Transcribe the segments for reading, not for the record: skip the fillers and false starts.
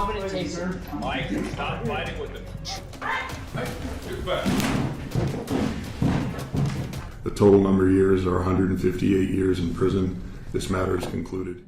I'm gonna take her. Mike, stop fighting with him. Hey, get back. The total number of years are 158 years in prison. This matter is concluded.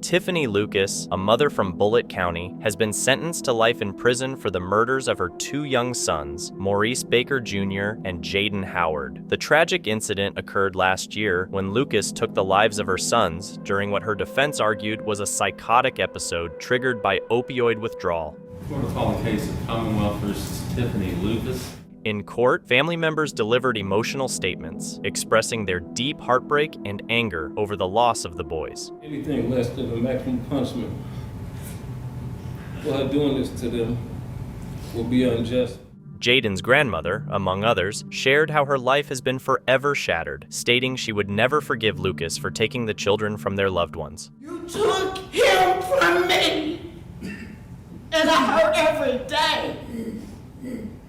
Tiffany Lucas, a mother from Bullitt County, has been sentenced to life in prison for the murders of her two young sons, Maurice Baker Jr. and Jaden Howard. The tragic incident occurred last year when Lucas took the lives of her sons during what her defense argued was a psychotic episode triggered by opioid withdrawal. Court will call the case of Commonwealth versus Tiffany Lucas. In court, family members delivered emotional statements, expressing their deep heartbreak and anger over the loss of the boys. Anything less than the maximum punishment for her doing this to them will be unjust. Jaden's grandmother, among others, shared how her life has been forever shattered, stating she would never forgive Lucas for taking the children from their loved ones. You took him from me, and I hurt every day.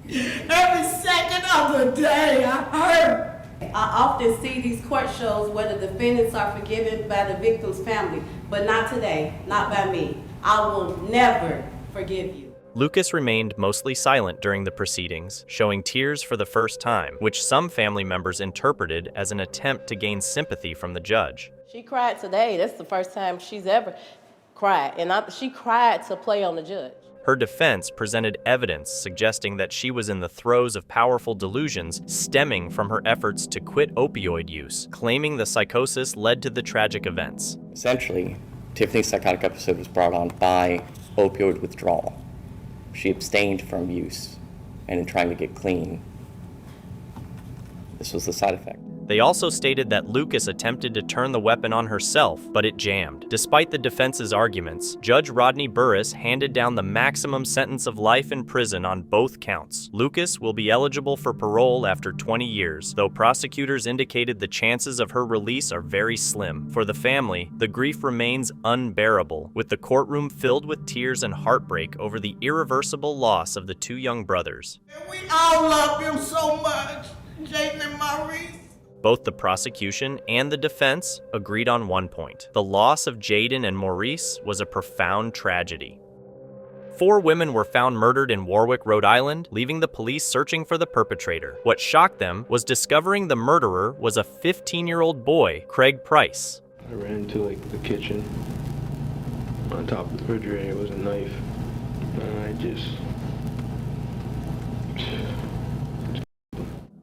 Every second of the day, I hurt. I often see these court shows where the defendants are forgiven by the victim's family, but not today, not by me. I will never forgive you. Lucas remained mostly silent during the proceedings, showing tears for the first time, which some family members interpreted as an attempt to gain sympathy from the judge. She cried today. That's the first time she's ever cried, and she cried to play on the judge. Her defense presented evidence suggesting that she was in the throes of powerful delusions stemming from her efforts to quit opioid use, claiming the psychosis led to the tragic events. Essentially, Tiffany's psychotic episode was brought on by opioid withdrawal. She abstained from use, and in trying to get clean, this was the side effect. They also stated that Lucas attempted to turn the weapon on herself, but it jammed. Despite the defense's arguments, Judge Rodney Burris handed down the maximum sentence of life in prison on both counts. Lucas will be eligible for parole after 20 years, though prosecutors indicated the chances of her release are very slim. For the family, the grief remains unbearable, with the courtroom filled with tears and heartbreak over the irreversible loss of the two young brothers. And we all love him so much, Jaden and Maurice. Both the prosecution and the defense agreed on one point. The loss of Jaden and Maurice was a profound tragedy. 4 women were found murdered in Warwick, Rhode Island, leaving the police searching for the perpetrator. What shocked them was discovering the murderer was a 15-year-old boy, Craig Price. I ran into the kitchen. On top of the refrigerator was a knife. And I just...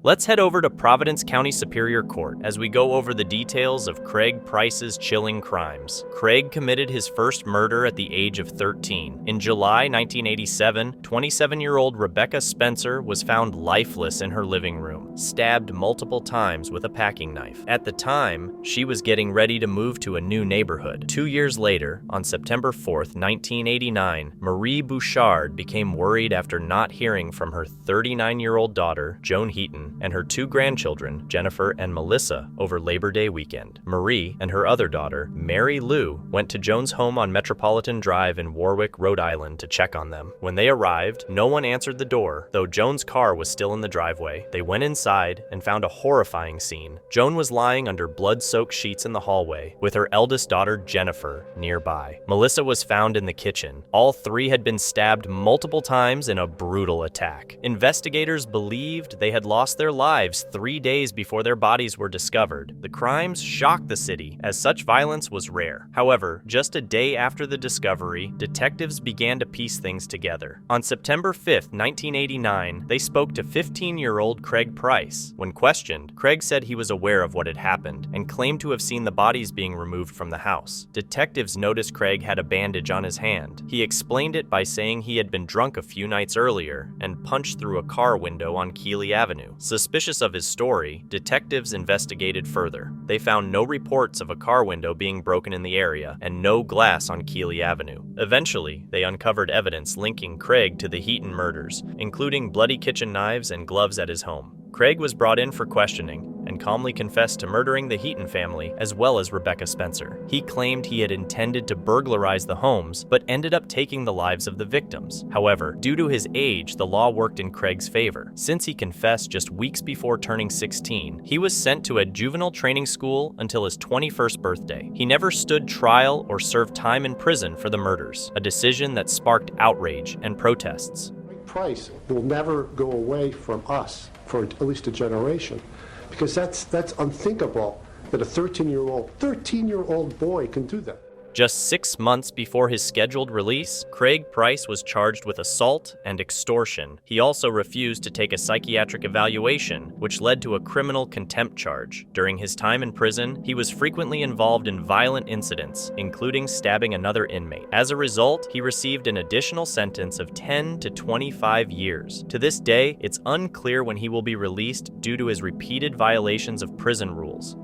Let's head over to Providence County Superior Court as we go over the details of Craig Price's chilling crimes. Craig committed his first murder at the age of 13. In July 1987, 27-year-old Rebecca Spencer was found lifeless in her living room, stabbed multiple times with a packing knife. At the time, she was getting ready to move to a new neighborhood. 2 years later, on September 4th, 1989, Marie Bouchard became worried after not hearing from her 39-year-old daughter, Joan Heaton, and her 2 grandchildren, Jennifer and Melissa, over Labor Day weekend. Marie and her other daughter, Mary Lou, went to Joan's home on Metropolitan Drive in Warwick, Rhode Island to check on them. When they arrived, no one answered the door, though Joan's car was still in the driveway. They went inside and found a horrifying scene. Joan was lying under blood-soaked sheets in the hallway, with her eldest daughter, Jennifer, nearby. Melissa was found in the kitchen. All 3 had been stabbed multiple times in a brutal attack. Investigators believed they had lost their lives 3 days before their bodies were discovered. The crimes shocked the city, as such violence was rare. However, just a day after the discovery, detectives began to piece things together. On September 5th, 1989, they spoke to 15-year-old Craig Price. When questioned, Craig said he was aware of what had happened and claimed to have seen the bodies being removed from the house. Detectives noticed Craig had a bandage on his hand. He explained it by saying he had been drunk a few nights earlier and punched through a car window on Keeley Avenue. Suspicious of his story, detectives investigated further. They found no reports of a car window being broken in the area and no glass on Keeley Avenue. Eventually, they uncovered evidence linking Craig to the Heaton murders, including bloody kitchen knives and gloves at his home. Craig was brought in for questioning and calmly confessed to murdering the Heaton family as well as Rebecca Spencer. He claimed he had intended to burglarize the homes, but ended up taking the lives of the victims. However, due to his age, the law worked in Craig's favor. Since he confessed just weeks before turning 16, he was sent to a juvenile training school until his 21st birthday. He never stood trial or served time in prison for the murders, a decision that sparked outrage and protests. Price will never go away from us for at least a generation, because that's unthinkable that a 13-year-old boy can do that. Just 6 months before his scheduled release, Craig Price was charged with assault and extortion. He also refused to take a psychiatric evaluation, which led to a criminal contempt charge. During his time in prison, he was frequently involved in violent incidents, including stabbing another inmate. As a result, he received an additional sentence of 10 to 25 years. To this day, it's unclear when he will be released due to his repeated violations of prison rules.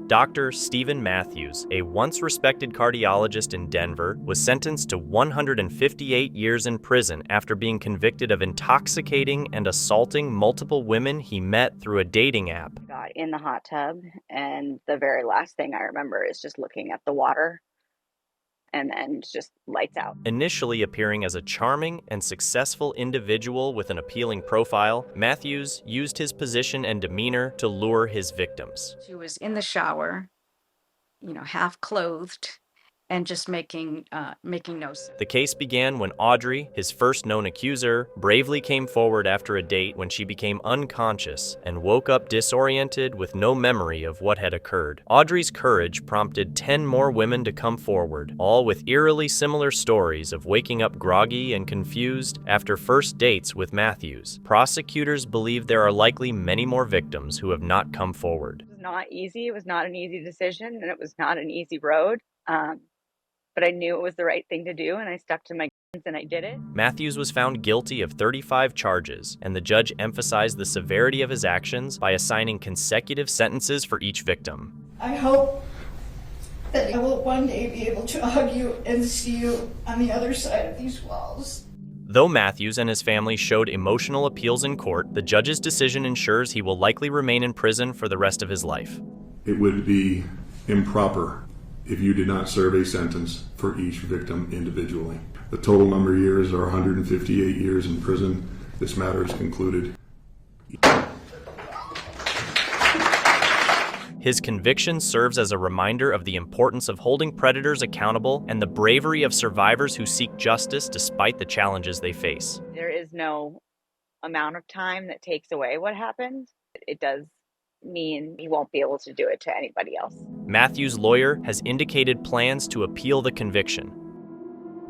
Dr. Stephen Matthews, a once respected cardiologist in Denver, was sentenced to 158 years in prison after being convicted of intoxicating and assaulting multiple women he met through a dating app. Got in the hot tub, and the very last thing I remember is just looking at the water and then just lights out. Initially appearing as a charming and successful individual with an appealing profile, Matthews used his position and demeanor to lure his victims. She was in the shower, half clothed, and just making no sense. The case began when Audrey, his first known accuser, bravely came forward after a date when she became unconscious and woke up disoriented with no memory of what had occurred. Audrey's courage prompted 10 more women to come forward, all with eerily similar stories of waking up groggy and confused after first dates with Matthews. Prosecutors believe there are likely many more victims who have not come forward. It was not easy. It was not an easy decision, and it was not an easy road. But I knew it was the right thing to do, and I stuck to my guns, and I did it. Matthews was found guilty of 35 charges, and the judge emphasized the severity of his actions by assigning consecutive sentences for each victim. I hope that I will one day be able to hug you and see you on the other side of these walls. Though Matthews and his family showed emotional appeals in court, the judge's decision ensures he will likely remain in prison for the rest of his life. It would be improper if you did not serve a sentence for each victim individually. The total number of years are 158 years in prison. This matter is concluded. His conviction serves as a reminder of the importance of holding predators accountable and the bravery of survivors who seek justice despite the challenges they face. There is no amount of time that takes away what happened. It does mean he won't be able to do it to anybody else. Matthews' lawyer has indicated plans to appeal the conviction.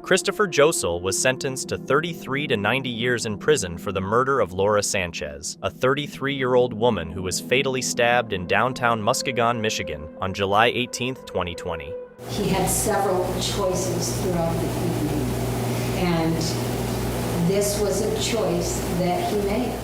Christopher Josel was sentenced to 33 to 90 years in prison for the murder of Laura Sanchez, a 33-year-old woman who was fatally stabbed in downtown Muskegon, Michigan on July 18, 2020. He had several choices throughout the evening, and this was a choice that he made.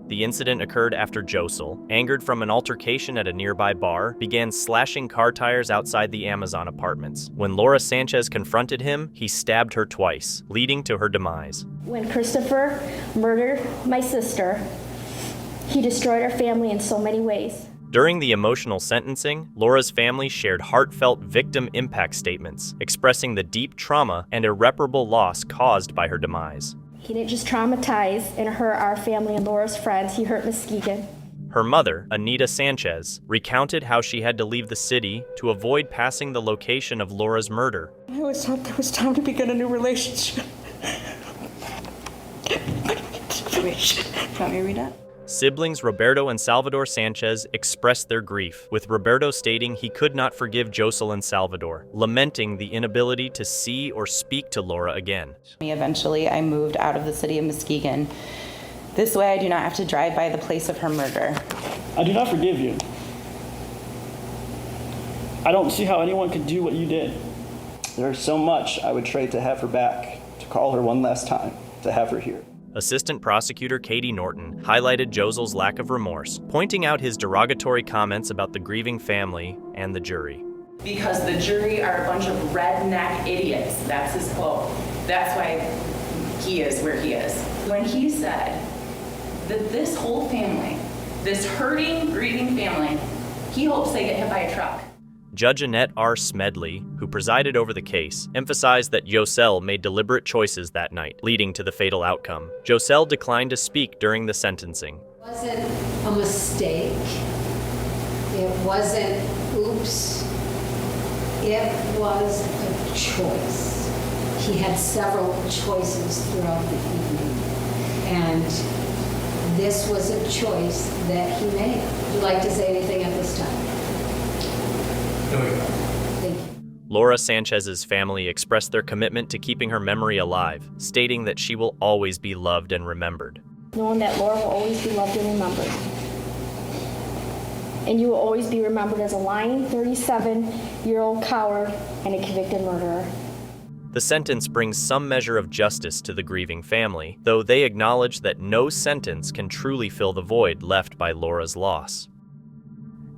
The incident occurred after Josel, angered from an altercation at a nearby bar, began slashing car tires outside the Amazon apartments. When Laura Sanchez confronted him, he stabbed her twice, leading to her demise. When Christopher murdered my sister, he destroyed our family in so many ways. During the emotional sentencing, Laura's family shared heartfelt victim impact statements, expressing the deep trauma and irreparable loss caused by her demise. He didn't just traumatize and hurt our family and Laura's friends, he hurt Muskegon. Her mother, Anita Sanchez, recounted how she had to leave the city to avoid passing the location of Laura's murder. I always thought there was time to begin a new relationship. Want me to read that? Siblings Roberto and Salvador Sanchez expressed their grief, with Roberto stating he could not forgive Josel and Salvador, lamenting the inability to see or speak to Laura again. Eventually, I moved out of the city of Muskegon. This way, I do not have to drive by the place of her murder. I do not forgive you. I don't see how anyone could do what you did. There's so much I would trade to have her back, to call her one last time, to have her here. Assistant Prosecutor Katie Norton highlighted Josel's lack of remorse, pointing out his derogatory comments about the grieving family and the jury. Because the jury are a bunch of redneck idiots. That's his quote. That's why he is where he is. When he said that this whole family this hurting, grieving family, he hopes they get hit by a truck. Judge Annette R. Smedley, who presided over the case, emphasized that Josel made deliberate choices that night, leading to the fatal outcome. Josel declined to speak during the sentencing. It wasn't a mistake. It wasn't oops. It was a choice. He had several choices throughout the evening. And this was a choice that he made. Would you like to say anything at this time? Thank you. Laura Sanchez's family expressed their commitment to keeping her memory alive, stating that she will always be loved and remembered. Knowing that Laura will always be loved and remembered. And you will always be remembered as a lying 37-year-old coward and a convicted murderer. The sentence brings some measure of justice to the grieving family, though they acknowledge that no sentence can truly fill the void left by Laura's loss.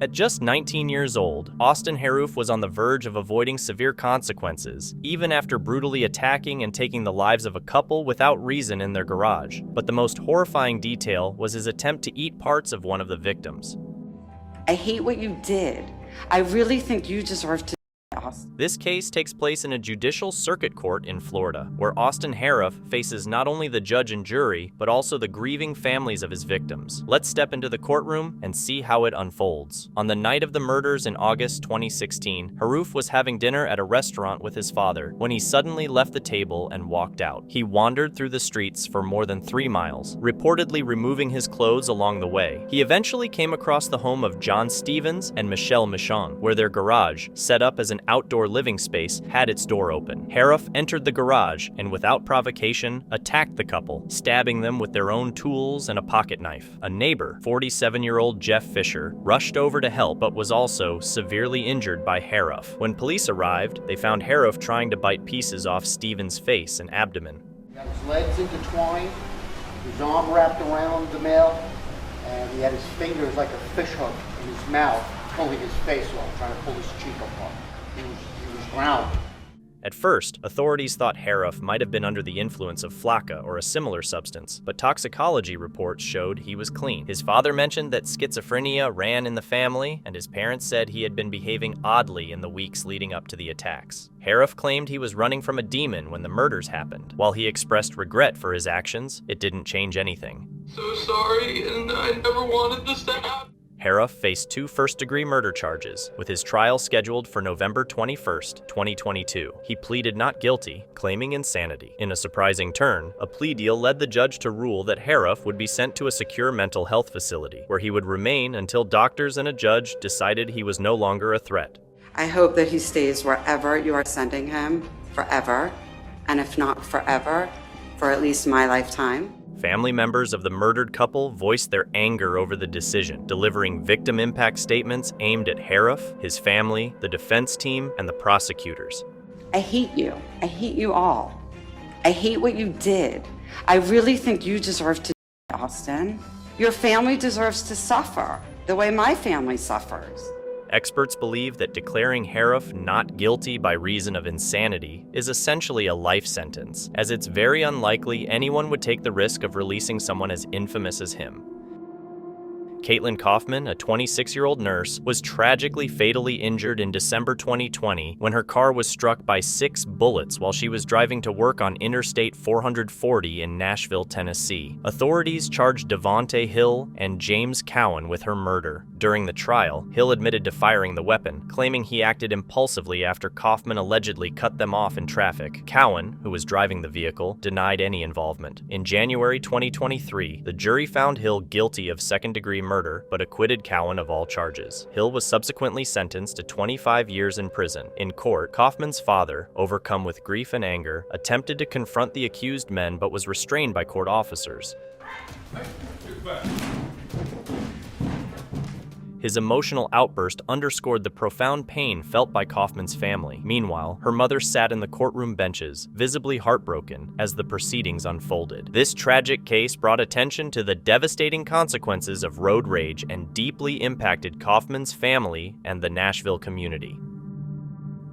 At just 19 years old, Austin Herff was on the verge of avoiding severe consequences, even after brutally attacking and taking the lives of a couple without reason in their garage. But the most horrifying detail was his attempt to eat parts of one of the victims. I hate what you did. I really think you deserve to. This case takes place in a judicial circuit court in Florida, where Austin Herff faces not only the judge and jury, but also the grieving families of his victims. Let's step into the courtroom and see how it unfolds. On the night of the murders in August 2016, Herff was having dinner at a restaurant with his father when he suddenly left the table and walked out. He wandered through the streets for more than 3 miles, reportedly removing his clothes along the way. He eventually came across the home of John Stevens and Michelle Michon, where their garage, set up as an outdoor living space, had its door open. Herff entered the garage and, without provocation, attacked the couple, stabbing them with their own tools and a pocket knife. A neighbor, 47-year-old Jeff Fisher, rushed over to help but was also severely injured by Herff. When police arrived, they found Herff trying to bite pieces off Stevens' face and abdomen. He had his legs intertwined, his arm wrapped around the male, and he had his fingers like a fish hook in his mouth, pulling his face off, trying to pull his cheek apart. He was drowned. At first, authorities thought Herff might have been under the influence of flakka or a similar substance, but toxicology reports showed he was clean. His father mentioned that schizophrenia ran in the family, and his parents said he had been behaving oddly in the weeks leading up to the attacks. Herff claimed he was running from a demon when the murders happened. While he expressed regret for his actions, it didn't change anything. So sorry, and I never wanted this to happen. Herff faced 2 first-degree murder charges, with his trial scheduled for November 21, 2022. He pleaded not guilty, claiming insanity. In a surprising turn, a plea deal led the judge to rule that Herff would be sent to a secure mental health facility, where he would remain until doctors and a judge decided he was no longer a threat. I hope that he stays wherever you are sending him, forever, and if not forever, for at least my lifetime. Family members of the murdered couple voiced their anger over the decision, delivering victim impact statements aimed at Herff, his family, the defense team, and the prosecutors. I hate you. I hate you all. I hate what you did. I really think you deserve to die, Austin. Your family deserves to suffer the way my family suffers. Experts believe that declaring Herff not guilty by reason of insanity is essentially a life sentence, as it's very unlikely anyone would take the risk of releasing someone as infamous as him. Caitlyn Kaufman, a 26-year-old nurse, was tragically fatally injured in December 2020 when her car was struck by 6 bullets while she was driving to work on Interstate 440 in Nashville, Tennessee. Authorities charged Devonte Hill and James Cowan with her murder. During the trial, Hill admitted to firing the weapon, claiming he acted impulsively after Kaufman allegedly cut them off in traffic. Cowan, who was driving the vehicle, denied any involvement. In January 2023, the jury found Hill guilty of second-degree murder, but acquitted Cowan of all charges. Hill was subsequently sentenced to 25 years in prison. In court, Kaufman's father, overcome with grief and anger, attempted to confront the accused men but was restrained by court officers. His emotional outburst underscored the profound pain felt by Kaufman's family. Meanwhile, her mother sat in the courtroom benches, visibly heartbroken, as the proceedings unfolded. This tragic case brought attention to the devastating consequences of road rage and deeply impacted Kaufman's family and the Nashville community.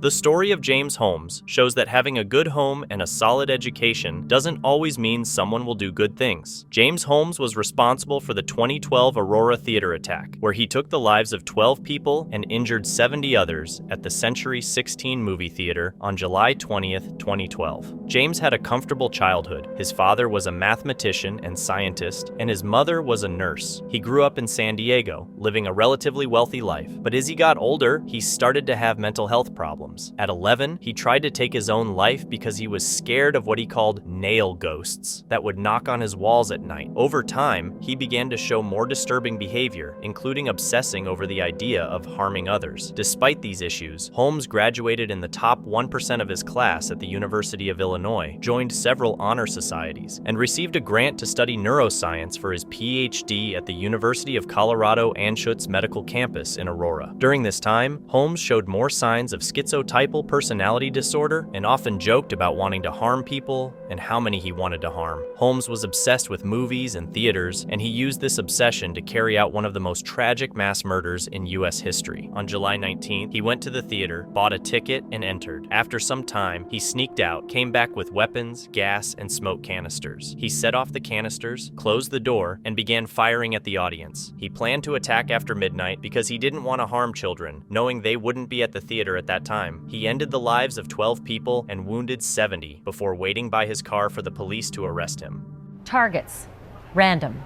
The story of James Holmes shows that having a good home and a solid education doesn't always mean someone will do good things. James Holmes was responsible for the 2012 Aurora Theater attack, where he took the lives of 12 people and injured 70 others at the Century 16 movie theater on July 20th, 2012. James had a comfortable childhood. His father was a mathematician and scientist, and his mother was a nurse. He grew up in San Diego, living a relatively wealthy life. But as he got older, he started to have mental health problems. At 11, he tried to take his own life because he was scared of what he called nail ghosts that would knock on his walls at night. Over time, he began to show more disturbing behavior, including obsessing over the idea of harming others. Despite these issues, Holmes graduated in the top 1% of his class at the University of Illinois, joined several honor societies, and received a grant to study neuroscience for his PhD at the University of Colorado Anschutz Medical Campus in Aurora. During this time, Holmes showed more signs of schizotypal personality disorder and often joked about wanting to harm people and how many he wanted to harm. Holmes was obsessed with movies and theaters, and he used this obsession to carry out one of the most tragic mass murders in U.S. history. On July 19th, he went to the theater, bought a ticket, and entered. After some time, he sneaked out, came back with weapons, gas, and smoke canisters. He set off the canisters, closed the door, and began firing at the audience. He planned to attack after midnight because he didn't want to harm children, knowing they wouldn't be at the theater at that time. He ended the lives of 12 people and wounded 70 before waiting by his car for the police to arrest him. Targets, random.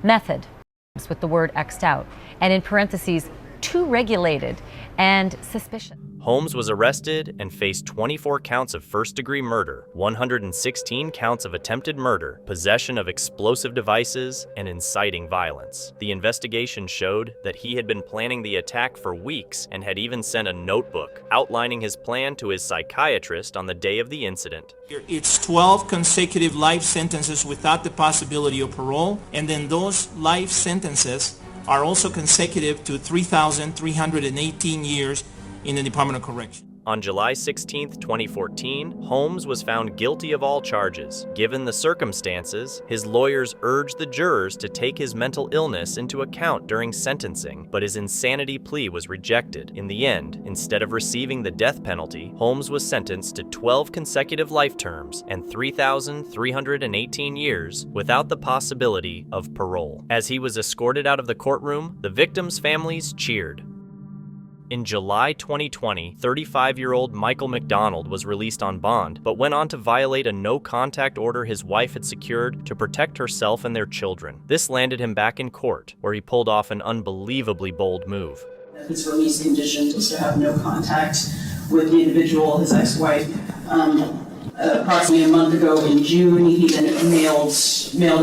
Method, with the word X'd out, and in parentheses, too regulated, and suspicion. Holmes was arrested and faced 24 counts of first-degree murder, 116 counts of attempted murder, possession of explosive devices, and inciting violence. The investigation showed that he had been planning the attack for weeks and had even sent a notebook outlining his plan to his psychiatrist on the day of the incident. It's 12 consecutive life sentences without the possibility of parole, and then those life sentences are also consecutive to 3,318 years in the Department of Correction. On July 16, 2014, Holmes was found guilty of all charges. Given the circumstances, his lawyers urged the jurors to take his mental illness into account during sentencing, but his insanity plea was rejected. In the end, instead of receiving the death penalty, Holmes was sentenced to 12 consecutive life terms and 3,318 years without the possibility of parole. As he was escorted out of the courtroom, the victims' families cheered. In July 2020, 35-year-old Michael McDonald was released on bond, but went on to violate a no-contact order his wife had secured to protect herself and their children. This landed him back in court, where he pulled off an unbelievably bold move. His release condition was to have no contact with the individual, his ex-wife. Approximately a month ago in June, he then mailed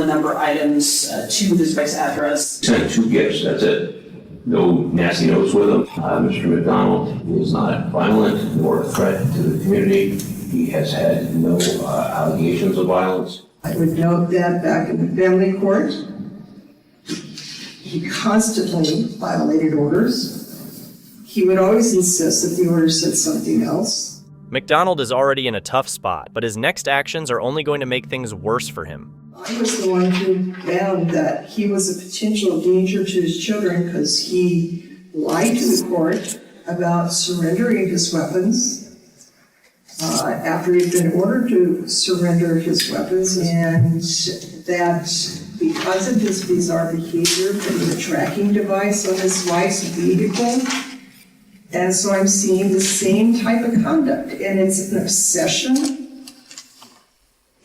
a number of items to his wife's address. Sent 2 gifts, that's it. No nasty notes with him. Mr. McDonald is not violent nor a threat to the community. He has had no allegations of violence. I would note that back in the family court, he constantly violated orders. He would always insist that the order said something else. McDonald is already in a tough spot, but his next actions are only going to make things worse for him. I was the one who found that he was a potential danger to his children because he lied to the court about surrendering his weapons after he'd been ordered to surrender his weapons, and that because of his bizarre behavior, putting a tracking device on his wife's vehicle. And so I'm seeing the same type of conduct, and it's an obsession.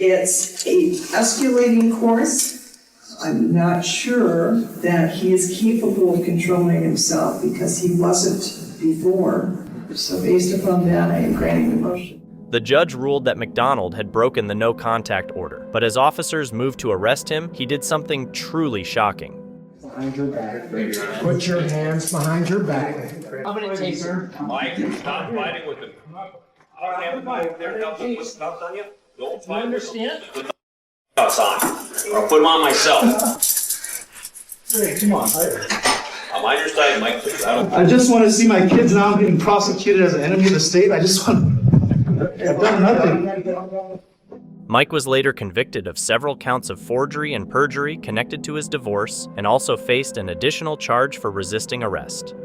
It's a escalating course. I'm not sure that he is capable of controlling himself because he wasn't before. So based upon that, I am granting the motion. The judge ruled that McDonald had broken the no-contact order, but as officers moved to arrest him, he did something truly shocking. Behind your back. Put your hands behind your back. I'm gonna take her. Mike, stop fighting with him. I don't have their nothing with stuff on you. Don't fight. Understand? Outside. I'll put them on myself. Hey, come on. I'm on your side, Mike. I just want to see my kids now getting prosecuted as an enemy of the state. I just want. I've done nothing. Mike was later convicted of several counts of forgery and perjury connected to his divorce, and also faced an additional charge for resisting arrest.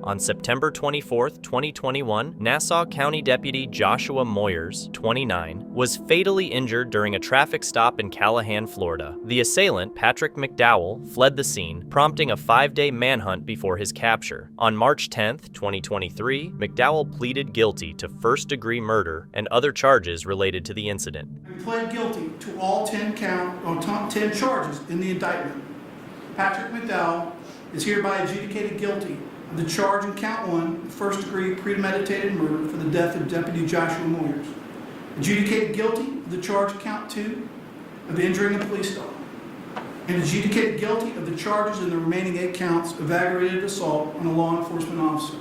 On September 24, 2021, Nassau County Deputy Joshua Moyers, 29, was fatally injured during a traffic stop in Callahan, Florida. The assailant, Patrick McDowell, fled the scene, prompting a 5-day manhunt before his capture. On March 10, 2023, McDowell pleaded guilty to first-degree murder and other charges related to the incident. He pled guilty to all 10 charges in the indictment. Patrick McDowell is hereby adjudicated guilty of the charge in count 1, first-degree premeditated murder for the death of Deputy Joshua Moyers. Adjudicated guilty of the charge count 2 of injuring a police dog. And adjudicated guilty of the charges in the remaining 8 counts of aggravated assault on a law enforcement officer.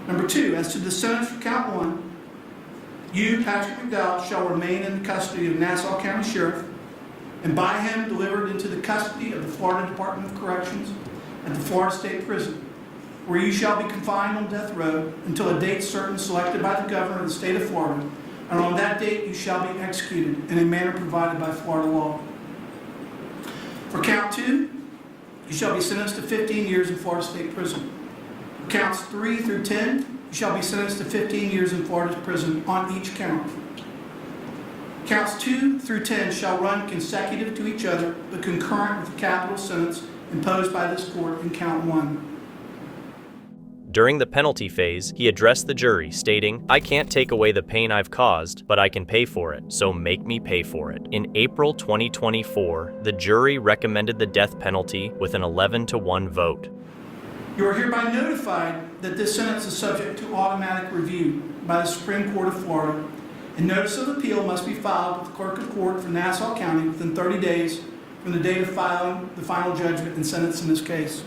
Number 2, as to the sentence for count 1, you, Patrick McDowell, shall remain in the custody of Nassau County Sheriff, and by him delivered into the custody of the Florida Department of Corrections at the Florida State Prison, where you shall be confined on death row until a date certain selected by the governor of the state of Florida, and on that date you shall be executed in a manner provided by Florida law. For count 2, you shall be sentenced to 15 years in Florida State Prison. For counts 3 through 10, you shall be sentenced to 15 years in Florida prison on each count. Counts 2 through 10 shall run consecutive to each other, but concurrent with the capital sentence imposed by this court in count 1. During the penalty phase, he addressed the jury, stating, "I can't take away the pain I've caused, but I can pay for it, so make me pay for it." In April 2024, the jury recommended the death penalty with an 11-1 vote. You are hereby notified that this sentence is subject to automatic review by the Supreme Court of Florida, and notice of appeal must be filed with the clerk of court for Nassau County within 30 days from the date of filing the final judgment and sentence in this case.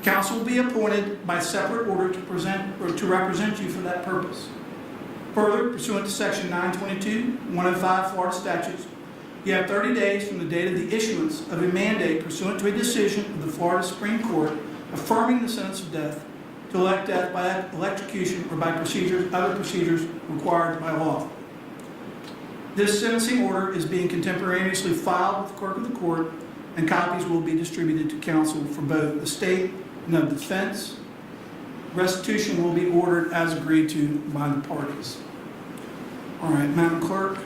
Counsel will be appointed by separate order to represent you for that purpose. Further, pursuant to Section 922, 105 Florida statutes, you have 30 days from the date of the issuance of a mandate pursuant to a decision of the Florida Supreme Court affirming the sentence of death to elect death by electrocution or by other procedures required by law. This sentencing order is being contemporaneously filed with the clerk of the court, and copies will be distributed to counsel for both the state and the defense. Restitution will be ordered as agreed to by the parties. All right, Madam Clerk,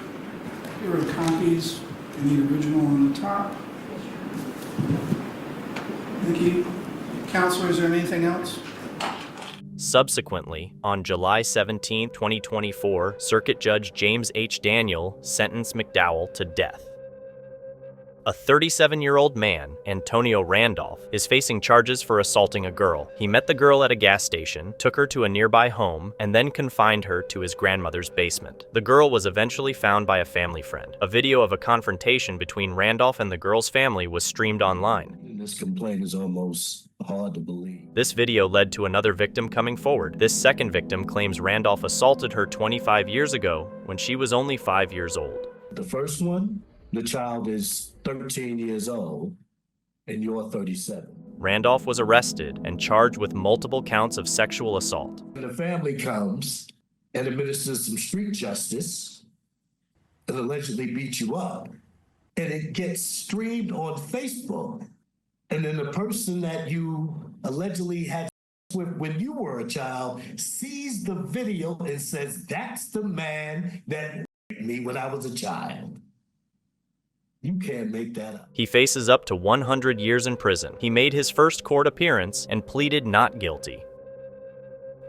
here are the copies and the original on the top. Thank you. Counselor, is there anything else? Subsequently, on July 17, 2024, Circuit Judge James H. Daniel sentenced McDowell to death. A 37-year-old man, Antonio Randolph, is facing charges for assaulting a girl. He met the girl at a gas station, took her to a nearby home, and then confined her to his grandmother's basement. The girl was eventually found by a family friend. A video of a confrontation between Randolph and the girl's family was streamed online. This complaint is almost hard to believe. This video led to another victim coming forward. This second victim claims Randolph assaulted her 25 years ago when she was only 5 years old. The first one, the child is 13 years old, and you're 37. Randolph was arrested and charged with multiple counts of sexual assault. And the family comes and administers some street justice and allegedly beat you up, and it gets streamed on Facebook. And then the person that you allegedly had with when you were a child sees the video and says, "That's the man that raped me when I was a child." You can't make that up. He faces up to 100 years in prison. He made his first court appearance and pleaded not guilty.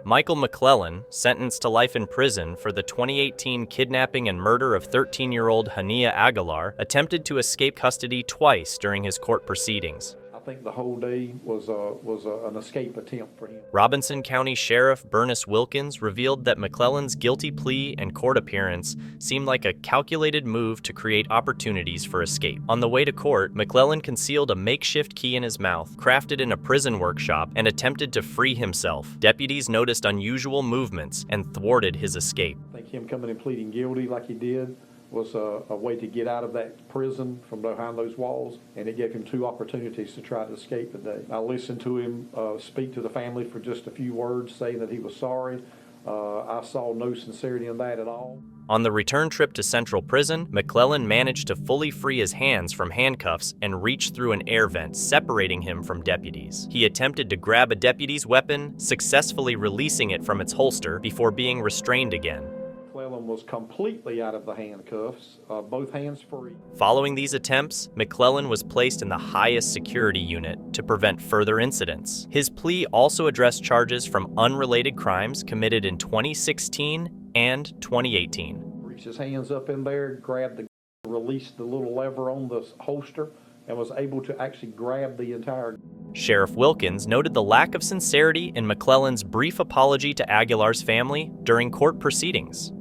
Michael McClellan, sentenced to life in prison for the 2018 kidnapping and murder of 13-year-old Hania Aguilar, attempted to escape custody twice during his court proceedings. I think the whole day was an escape attempt for him. Robinson County Sheriff Bernice Wilkins revealed that McClellan's guilty plea and court appearance seemed like a calculated move to create opportunities for escape. On the way to court, McClellan concealed a makeshift key in his mouth, crafted in a prison workshop, and attempted to free himself. Deputies noticed unusual movements and thwarted his escape. I think him coming and pleading guilty like he did was a way to get out of that prison from behind those walls, and it gave him 2 opportunities to try to escape today. I listened to him speak to the family for just a few words, saying that he was sorry, I saw no sincerity in that at all. On the return trip to Central Prison, McLendon managed to fully free his hands from handcuffs and reach through an air vent, separating him from deputies. He attempted to grab a deputy's weapon, successfully releasing it from its holster before being restrained again. McLendon was completely out of the handcuffs, both hands free. Following these attempts, McLendon was placed in the highest security unit to prevent further incidents. His plea also addressed charges from unrelated crimes committed in 2016 and 2018. Reached his hands up in there, grabbed released the little lever on the holster, and was able to actually grab the entire. Sheriff Wilkins noted the lack of sincerity in McLendon's brief apology to Aguilar's family during court proceedings.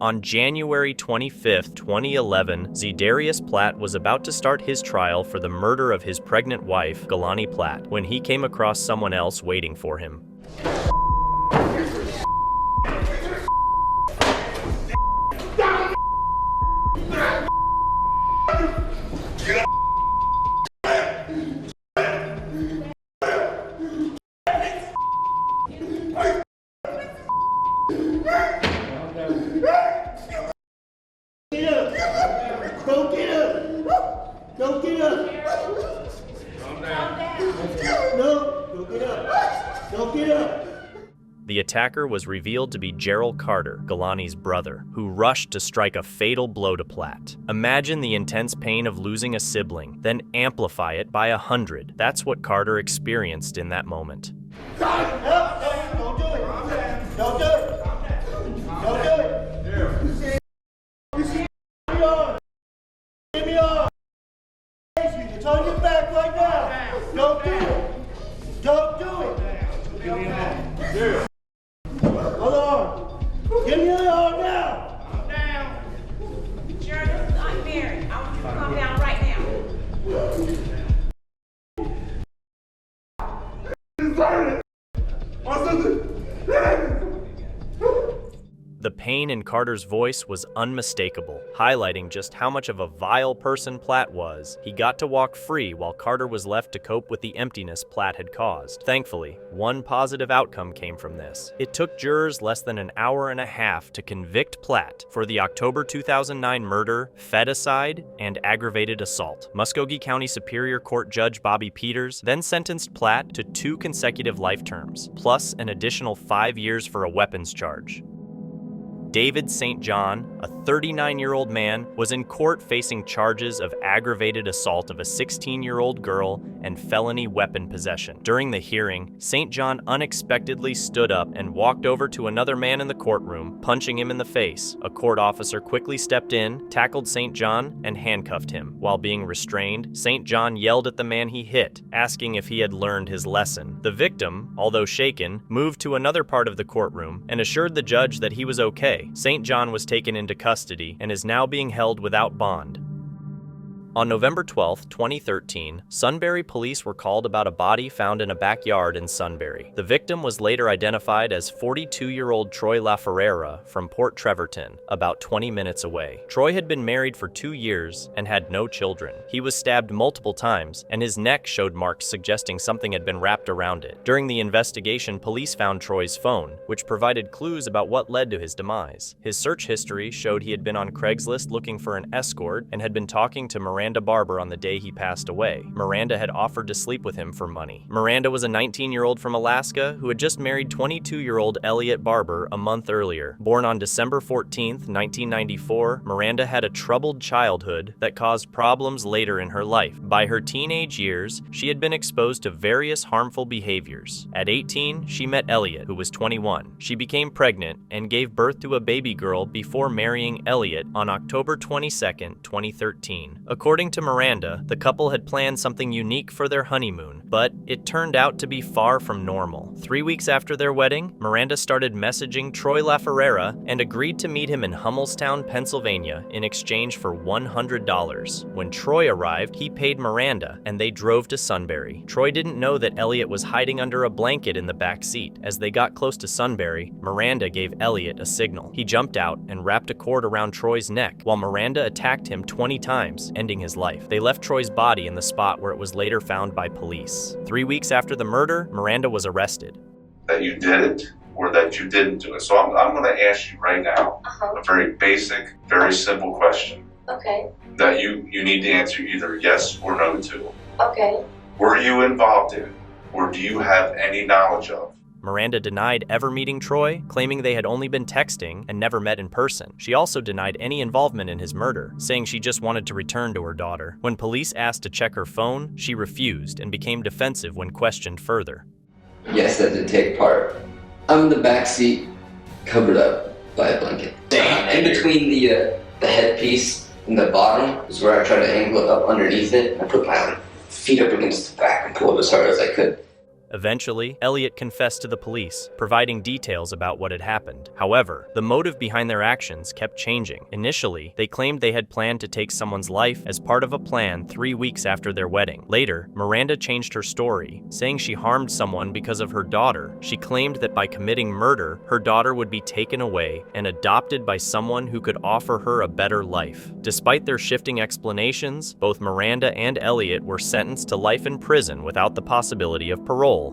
On January 25, 2011, Zedarius Platt was about to start his trial for the murder of his pregnant wife, Galani Platt, when he came across someone else waiting for him. The attacker was revealed to be Gerald Carter, Galani's brother, who rushed to strike a fatal blow to Platt. Imagine the intense pain of losing a sibling, then amplify it by 100. That's what Carter experienced in that moment. Don't do it! Don't do it! Don't do it! Give me on! It's on your back right now! Don't do it! Don't do it! Give me on. Hold on! Give me the arm now! Calm down. Sheriff, this is Aunt Mary. I want you to calm down right The pain in Carter's voice was unmistakable, highlighting just how much of a vile person Platt was. He got to walk free while Carter was left to cope with the emptiness Platt had caused. Thankfully, one positive outcome came from this. It took jurors less than an hour and a half to convict Platt for the October 2009 murder, feticide, and aggravated assault. Muskogee County Superior Court Judge Bobby Peters then sentenced Platt to 2 consecutive life terms, plus an additional 5 years for a weapons charge. David St. John, a 39-year-old man, was in court facing charges of aggravated assault of a 16-year-old girl and felony weapon possession. During the hearing, St. John unexpectedly stood up and walked over to another man in the courtroom, punching him in the face. A court officer quickly stepped in, tackled St. John, and handcuffed him. While being restrained, St. John yelled at the man he hit, asking if he had learned his lesson. The victim, although shaken, moved to another part of the courtroom and assured the judge that he was okay. St. John was taken into custody and is now being held without bond. On November 12, 2013, Sunbury police were called about a body found in a backyard in Sunbury. The victim was later identified as 42-year-old Troy LaFerrera from Port Trevorton, about 20 minutes away. Troy had been married for 2 years and had no children. He was stabbed multiple times, and his neck showed marks suggesting something had been wrapped around it. During the investigation, police found Troy's phone, which provided clues about what led to his demise. His search history showed he had been on Craigslist looking for an escort and had been talking to Miranda Barber on the day he passed away. Miranda had offered to sleep with him for money. Miranda was a 19-year-old from Alaska who had just married 22-year-old Elliot Barber a month earlier. Born on December 14, 1994, Miranda had a troubled childhood that caused problems later in her life. By her teenage years, she had been exposed to various harmful behaviors. At 18, she met Elliot, who was 21. She became pregnant and gave birth to a baby girl before marrying Elliot on October 22, 2013. According to Miranda, the couple had planned something unique for their honeymoon, but it turned out to be far from normal. 3 weeks after their wedding, Miranda started messaging Troy LaFerrera and agreed to meet him in Hummelstown, Pennsylvania in exchange for $100. When Troy arrived, he paid Miranda, and they drove to Sunbury. Troy didn't know that Elliot was hiding under a blanket in the back seat. As they got close to Sunbury, Miranda gave Elliot a signal. He jumped out and wrapped a cord around Troy's neck, while Miranda attacked him 20 times, ending his life. They left Troy's body in the spot where it was later found by police. 3 weeks after the murder, Miranda was arrested. That you did it? or that you didn't do it. So I'm going to ask you right now a very basic, very simple question. Okay. That you need to answer either yes or no to. Okay. Were you involved in, or do you have any knowledge of? Miranda denied ever meeting Troy, claiming they had only been texting and never met in person. She also denied any involvement in his murder, saying she just wanted to return to her daughter. When police asked to check her phone, she refused and became defensive when questioned further. Yes, I did take part. I'm in the back seat, covered up by a blanket. In between the headpiece and the bottom is where I tried to angle it up underneath it. I put my feet up against the back and pulled as hard as I could. Eventually, Elliot confessed to the police, providing details about what had happened. However, the motive behind their actions kept changing. Initially, they claimed they had planned to take someone's life as part of a plan 3 weeks after their wedding. Later, Miranda changed her story, saying she harmed someone because of her daughter. She claimed that by committing murder, her daughter would be taken away and adopted by someone who could offer her a better life. Despite their shifting explanations, both Miranda and Elliot were sentenced to life in prison without the possibility of parole.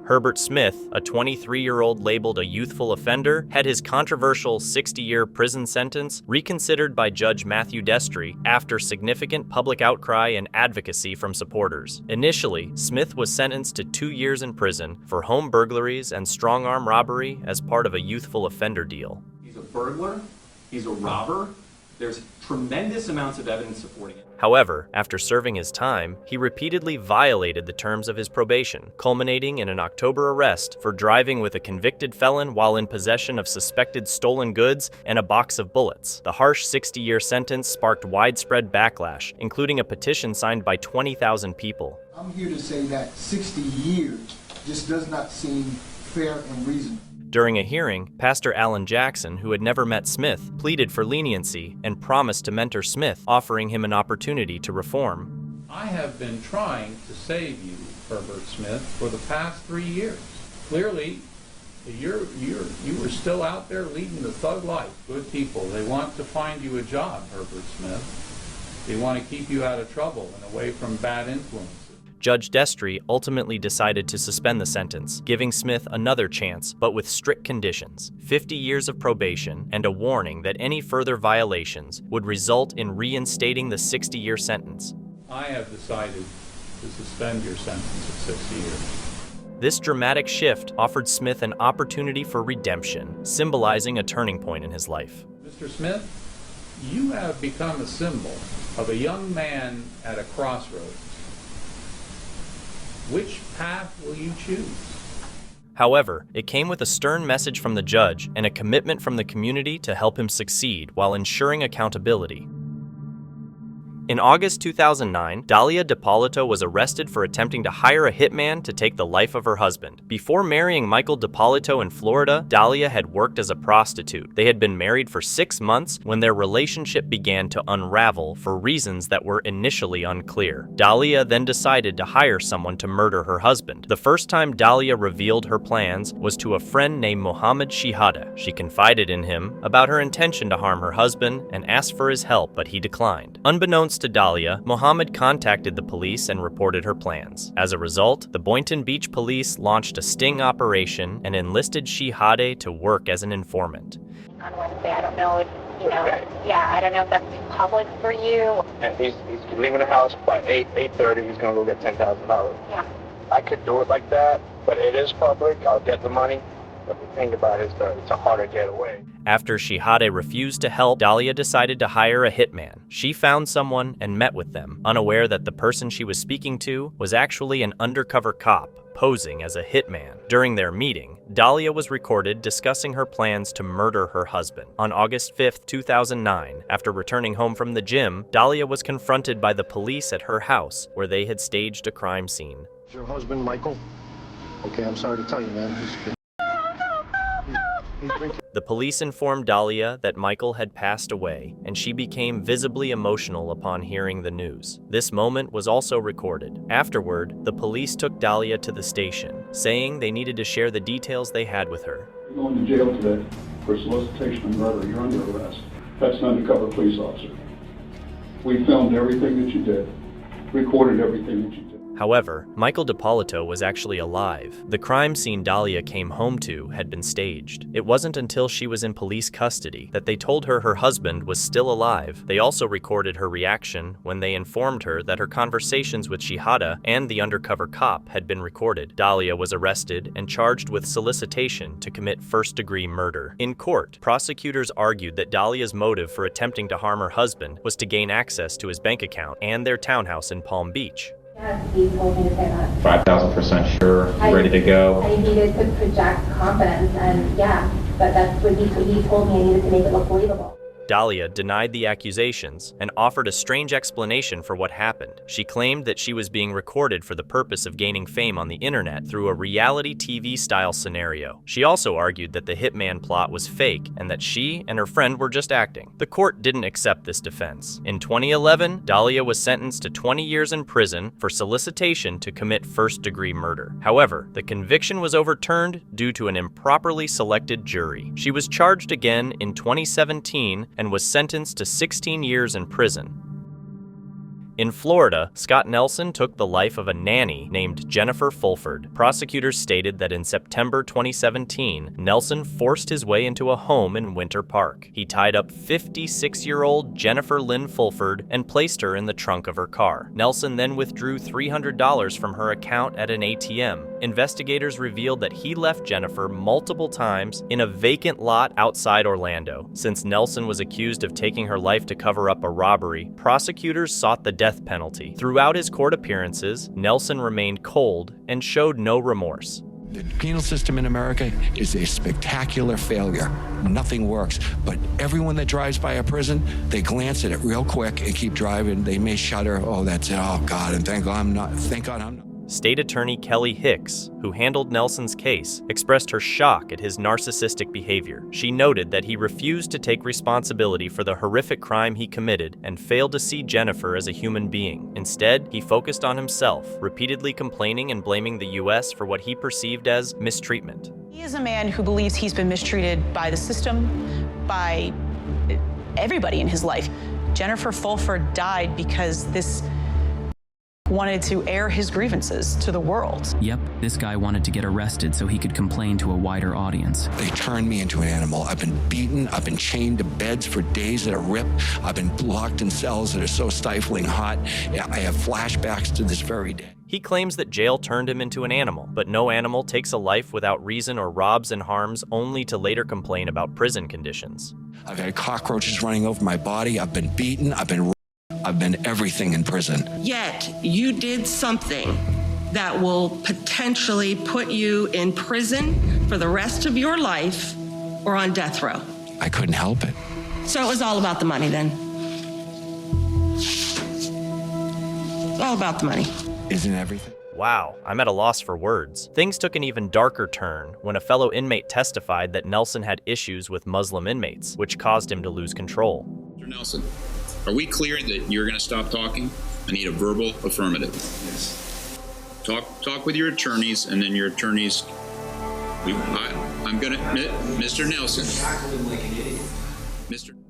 Herbert Smith, a 23-year-old labeled a youthful offender, had his controversial 60-year prison sentence reconsidered by Judge Matthew Destry after significant public outcry and advocacy from supporters. Initially, Smith was sentenced to 2 years in prison for home burglaries and strong-arm robbery as part of a youthful offender deal. He's a burglar, he's a robber, there's tremendous amounts of evidence supporting it. However, after serving his time, he repeatedly violated the terms of his probation, culminating in an October arrest for driving with a convicted felon while in possession of suspected stolen goods and a box of bullets. The harsh 60-year sentence sparked widespread backlash, including a petition signed by 20,000 people. I'm here to say that 60 years just does not seem fair and reasonable. During a hearing, Pastor Alan Jackson, who had never met Smith, pleaded for leniency and promised to mentor Smith, offering him an opportunity to reform. I have been trying to save you, Herbert Smith, for the past 3 years. Clearly, you were still out there leading the thug life. Good people, they want to find you a job, Herbert Smith. They want to keep you out of trouble and away from bad influences. Judge Destry ultimately decided to suspend the sentence, giving Smith another chance, but with strict conditions: 50 years of probation and a warning that any further violations would result in reinstating the 60-year sentence. I have decided to suspend your sentence of 60 years. This dramatic shift offered Smith an opportunity for redemption, symbolizing a turning point in his life. Mr. Smith, you have become a symbol of a young man at a crossroads. Which path will you choose? However, it came with a stern message from the judge and a commitment from the community to help him succeed while ensuring accountability. In August 2009, Dalia Depalo was arrested for attempting to hire a hitman to take the life of her husband. Before marrying Michael Depalo in Florida, Dalia had worked as a prostitute. They had been married for 6 months when their relationship began to unravel for reasons that were initially unclear. Dalia then decided to hire someone to murder her husband. The first time Dalia revealed her plans was to a friend named Mohammed Shihada. She confided in him about her intention to harm her husband and asked for his help, but he declined. Unbeknownst to Dalia, Mohammed contacted the police and reported her plans. As a result, the Boynton Beach police launched a sting operation and enlisted Shihade to work as an informant. On Wednesday, I don't know if, I don't know if that's public for you. And he's leaving the house by 8:30, he's gonna go get $10,000. Yeah. I could do it like that, but it is public, I'll get the money. But the thing about it is that it's a harder getaway. After Shihade refused to help, Dalia decided to hire a hitman. She found someone and met with them, unaware that the person she was speaking to was actually an undercover cop, posing as a hitman. During their meeting, Dalia was recorded discussing her plans to murder her husband. On August 5th, 2009, after returning home from the gym, Dalia was confronted by the police at her house, where they had staged a crime scene. Is your husband Michael? Okay, I'm sorry to tell you, man. The police informed Dalia that Michael had passed away, and she became visibly emotional upon hearing the news. This moment was also recorded. Afterward, the police took Dalia to the station, saying they needed to share the details they had with her. You're going to jail today for solicitation of murder. You're under arrest. That's an undercover police officer. We filmed everything that you did, recorded everything that you did. However, Michael Depalo was actually alive. The crime scene Dalia came home to had been staged. It wasn't until she was in police custody that they told her her husband was still alive. They also recorded her reaction when they informed her that her conversations with Shihada and the undercover cop had been recorded. Dalia was arrested and charged with solicitation to commit first-degree murder. In court, prosecutors argued that Dalia's motive for attempting to harm her husband was to gain access to his bank account and their townhouse in Palm Beach. Yes, he told me to say that. 5,000% sure, ready to go. I needed to project confidence, and yeah, but that's what he told me. I needed to make it look believable. Dalia denied the accusations and offered a strange explanation for what happened. She claimed that she was being recorded for the purpose of gaining fame on the internet through a reality TV-style scenario. She also argued that the hitman plot was fake and that she and her friend were just acting. The court didn't accept this defense. In 2011, Dalia was sentenced to 20 years in prison for solicitation to commit first-degree murder. However, the conviction was overturned due to an improperly selected jury. She was charged again in 2017 and was sentenced to 16 years in prison. In Florida, Scott Nelson took the life of a nanny named Jennifer Fulford. Prosecutors stated that in September 2017, Nelson forced his way into a home in Winter Park. He tied up 56-year-old Jennifer Lynn Fulford and placed her in the trunk of her car. Nelson then withdrew $300 from her account at an ATM. Investigators revealed that he left Jennifer multiple times in a vacant lot outside Orlando. Since Nelson was accused of taking her life to cover up a robbery, prosecutors sought the death penalty. Throughout his court appearances, Nelson remained cold and showed no remorse. The penal system in America is a spectacular failure. Nothing works. But everyone that drives by a prison, they glance at it real quick and keep driving. They may shudder, oh, that's it, oh God, and thank God I'm not. State Attorney Kelly Hicks, who handled Nelson's case, expressed her shock at his narcissistic behavior. She noted that he refused to take responsibility for the horrific crime he committed and failed to see Jennifer as a human being. Instead, he focused on himself, repeatedly complaining and blaming the U.S. for what he perceived as mistreatment. He is a man who believes he's been mistreated by the system, by everybody in his life. Jennifer Fulford died because this wanted to air his grievances to the world. Yep, this guy wanted to get arrested so he could complain to a wider audience. They turned me into an animal. I've been beaten. I've been chained to beds for days that are ripped. I've been locked in cells that are so stifling hot. I have flashbacks to this very day. He claims that jail turned him into an animal, but no animal takes a life without reason or robs and harms only to later complain about prison conditions. I've had cockroaches running over my body. I've been beaten. I've been everything in prison. Yet you did something that will potentially put you in prison for the rest of your life or on death row. I couldn't help it. So it was all about the money then. It's all about the money. Isn't everything? Wow, I'm at a loss for words. Things took an even darker turn when a fellow inmate testified that Nelson had issues with Muslim inmates, which caused him to lose control. Mr. Nelson, are we clear that you're going to stop talking? I need a verbal affirmative. Yes. Talk with your attorneys, and then your attorneys. I'm going to, Mr. Nelson.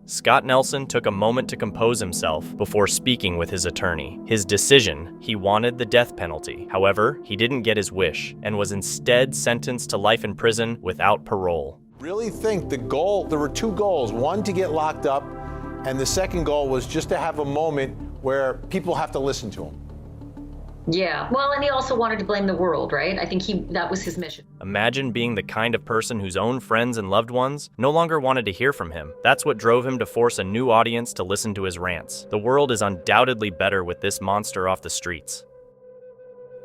Scott Nelson took a moment to compose himself before speaking with his attorney. His decision: he wanted the death penalty. However, he didn't get his wish and was instead sentenced to life in prison without parole. Really think there were two goals: one, to get locked up, and the second goal was just to have a moment where people have to listen to him. Yeah, well, and he also wanted to blame the world, right? I think that was his mission. Imagine being the kind of person whose own friends and loved ones no longer wanted to hear from him. That's what drove him to force a new audience to listen to his rants. The world is undoubtedly better with this monster off the streets.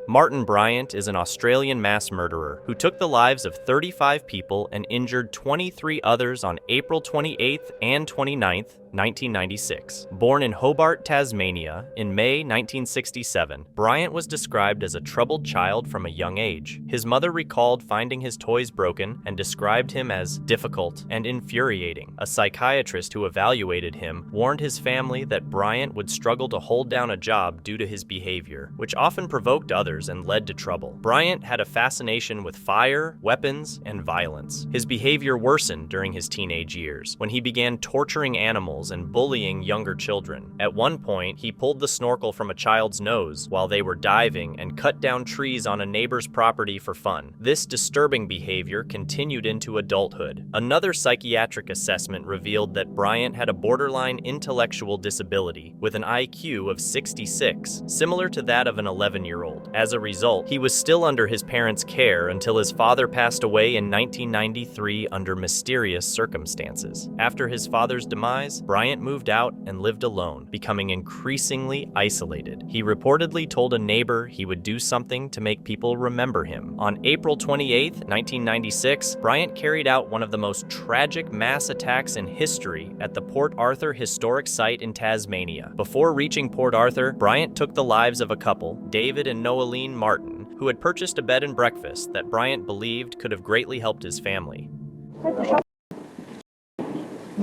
Martin Bryant is an Australian mass murderer who took the lives of 35 people and injured 23 others on April 28th and 29th, 1996. Born in Hobart, Tasmania, in May 1967, Bryant was described as a troubled child from a young age. His mother recalled finding his toys broken and described him as difficult and infuriating. A psychiatrist who evaluated him warned his family that Bryant would struggle to hold down a job due to his behavior, which often provoked others and led to trouble. Bryant had a fascination with fire, weapons, and violence. His behavior worsened during his teenage years, when he began torturing animals animals and bullying younger children. At one point, he pulled the snorkel from a child's nose while they were diving and cut down trees on a neighbor's property for fun. This disturbing behavior continued into adulthood. Another psychiatric assessment revealed that Bryant had a borderline intellectual disability with an IQ of 66, similar to that of an 11-year-old. As a result, he was still under his parents' care until his father passed away in 1993 under mysterious circumstances. After his father's demise, Bryant moved out and lived alone, becoming increasingly isolated. He reportedly told a neighbor he would do something to make people remember him. On April 28, 1996, Bryant carried out one of the most tragic mass attacks in history at the Port Arthur Historic Site in Tasmania. Before reaching Port Arthur, Bryant took the lives of a couple, David and Noeline Martin, who had purchased a bed and breakfast that Bryant believed could have greatly helped his family.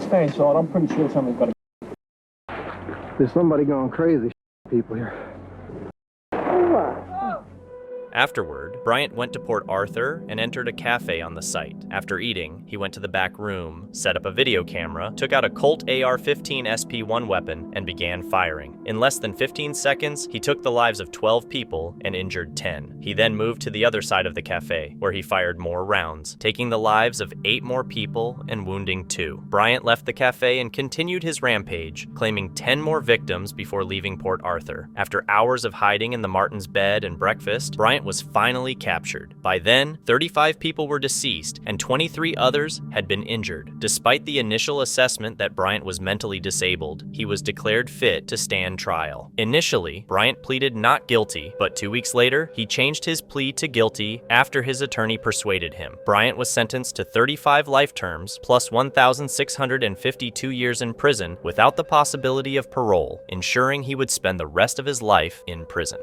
Stay inside. I'm pretty sure somebody's got to... There's somebody going crazy, people here. Afterward, Bryant went to Port Arthur and entered a cafe on the site. After eating, he went to the back room, set up a video camera, took out a Colt AR-15 SP-1 weapon, and began firing. In less than 15 seconds, he took the lives of 12 people and injured 10. He then moved to the other side of the cafe, where he fired more rounds, taking the lives of 8 more people and wounding 2. Bryant left the cafe and continued his rampage, claiming 10 more victims before leaving Port Arthur. After hours of hiding in the Martins' bed and breakfast, Bryant was finally captured. By then, 35 people were deceased and 23 others had been injured. Despite the initial assessment that Bryant was mentally disabled, he was declared fit to stand trial. Initially, Bryant pleaded not guilty, but 2 weeks later, he changed his plea to guilty after his attorney persuaded him. Bryant was sentenced to 35 life terms plus 1,652 years in prison without the possibility of parole, ensuring he would spend the rest of his life in prison.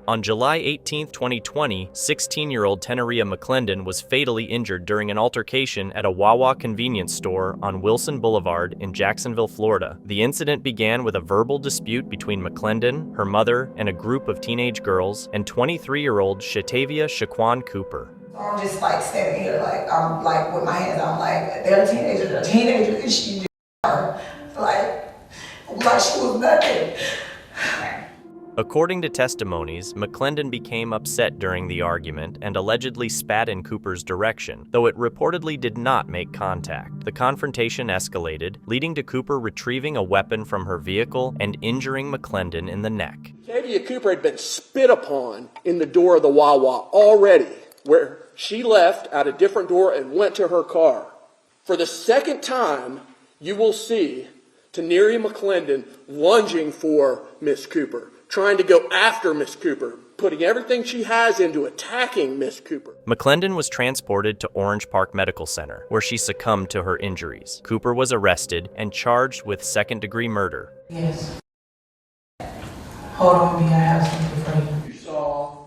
On July 18, 2020, 16-year-old Teneria McLendon was fatally injured during an altercation at a Wawa convenience store on Wilson Boulevard in Jacksonville, Florida. The incident began with a verbal dispute between McLendon, her mother, and a group of teenage girls, and 23-year-old Shatavia Shaquan Cooper. I'm just like standing here, like I'm like with my hands, I'm like, they're a teenager, and she just her, like she was nothing. According to testimonies, McLendon became upset during the argument and allegedly spat in Cooper's direction, though it reportedly did not make contact. The confrontation escalated, leading to Cooper retrieving a weapon from her vehicle and injuring McLendon in the neck. Shatavia Cooper had been spit upon in the door of the Wawa already, where she left out a different door and went to her car. For the second time, you will see Teneria McLendon lunging for Miss Cooper, trying to go after Miss Cooper, putting everything she has into attacking Miss Cooper. McLendon was transported to Orange Park Medical Center, where she succumbed to her injuries. Cooper was arrested and charged with second-degree murder. Yes. Hold on, me, I have something for you. You saw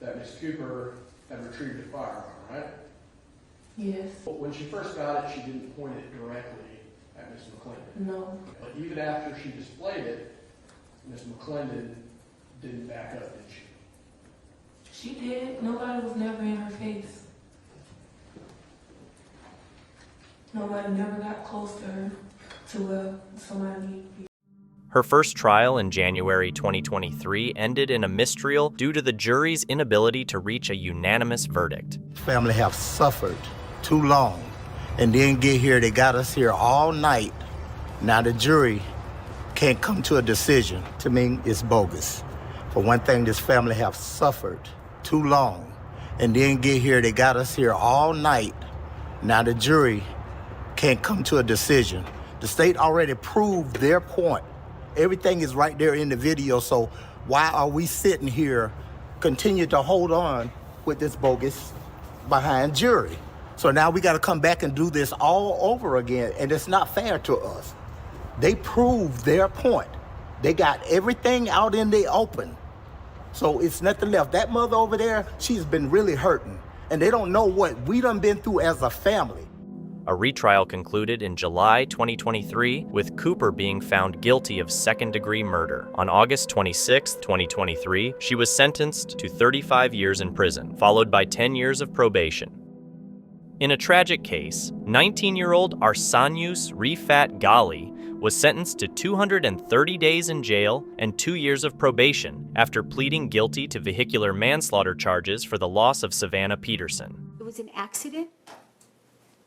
that Miss Cooper had retrieved a firearm, right? Yes. But when she first got it, she didn't point it directly at Miss McLendon. No. But even after she displayed it, Miss McLendon didn't back up, did she? She did. Nobody was never in her face. Nobody never got close to her to somebody. Her first trial in January 2023 ended in a mistrial due to the jury's inability to reach a unanimous verdict. Family have suffered too long and then get here. They got us here all night. Now the jury can't come to a decision. To me, it's bogus. For one thing, this family have suffered too long and then get here. They got us here all night. Now the jury can't come to a decision. The state already proved their point. Everything is right there in the video, so why are we sitting here, continue to hold on with this bogus behind jury? So now we gotta come back and do this all over again, and it's not fair to us. They proved their point. They got everything out in the open. So it's nothing left. That mother over there, she's been really hurting. And they don't know what we done been through as a family. A retrial concluded in July 2023, with Cooper being found guilty of second-degree murder. On August 26, 2023, she was sentenced to 35 years in prison, followed by 10 years of probation. In a tragic case, 19-year-old Arsenius Rifat Ghali was sentenced to 230 days in jail and 2 years of probation after pleading guilty to vehicular manslaughter charges for the loss of Savannah Peterson. It was an accident.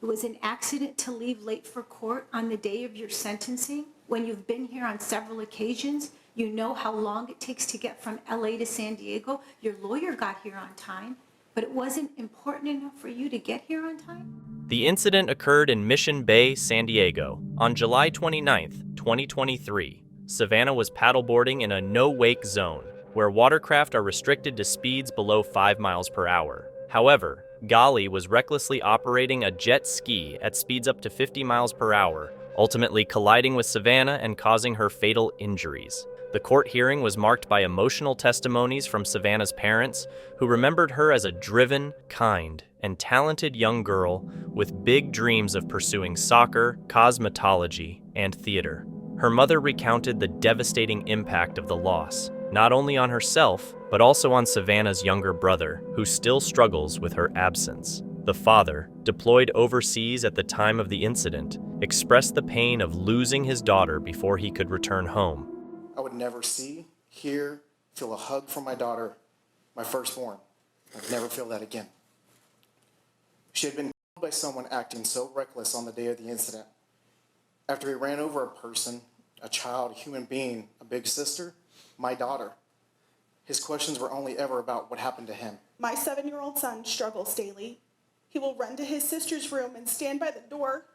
It was an accident to leave late for court on the day of your sentencing. When you've been here on several occasions, you know how long it takes to get from LA to San Diego. Your lawyer got here on time, but it wasn't important enough for you to get here on time? The incident occurred in Mission Bay, San Diego. On July 29, 2023, Savannah was paddleboarding in a no-wake zone, where watercraft are restricted to speeds below 5 miles per hour. However, Ghali was recklessly operating a jet ski at speeds up to 50 miles per hour, ultimately colliding with Savannah and causing her fatal injuries. The court hearing was marked by emotional testimonies from Savannah's parents, who remembered her as a driven, kind, and talented young girl with big dreams of pursuing soccer, cosmetology, and theater. Her mother recounted the devastating impact of the loss, not only on herself, but also on Savannah's younger brother, who still struggles with her absence. The father, deployed overseas at the time of the incident, expressed the pain of losing his daughter before he could return home. I would never see, hear, feel a hug from my daughter, my firstborn. I'd never feel that again. She had been killed by someone acting so reckless on the day of the incident. After he ran over a person, a child, a human being, a big sister, my daughter, his questions were only ever about what happened to him. My 7-year-old son struggles daily. He will run to his sister's room and stand by the door,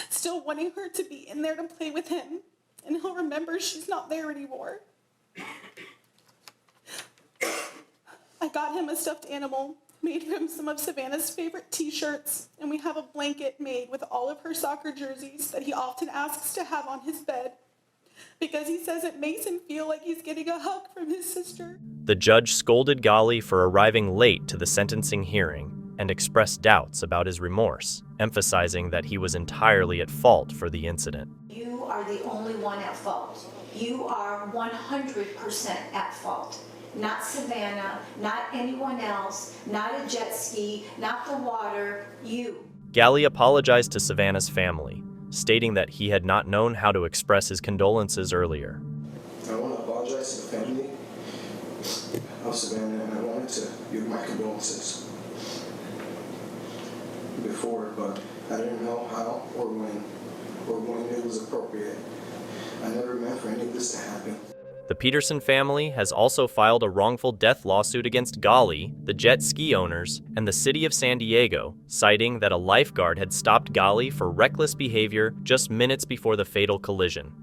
still wanting her to be in there to play with him. And he'll remember she's not there anymore. I got him a stuffed animal, made him some of Savannah's favorite t-shirts, and we have a blanket made with all of her soccer jerseys that he often asks to have on his bed because he says it makes him feel like he's getting a hug from his sister. The judge scolded Ghali for arriving late to the sentencing hearing and expressed doubts about his remorse, emphasizing that he was entirely at fault for the incident. You are the only one at fault. You are 100% at fault. Not Savannah, not anyone else, not a jet ski, not the water, you. Ghali apologized to Savannah's family, stating that he had not known how to express his condolences earlier. I want to apologize to the family of Savannah, and I wanted to give my condolences before, but I didn't know how or when it was appropriate. I never meant for any of this to happen. The Peterson family has also filed a wrongful death lawsuit against Ghali, the jet ski owners, and the city of San Diego, citing that a lifeguard had stopped Ghali for reckless behavior just minutes before the fatal collision.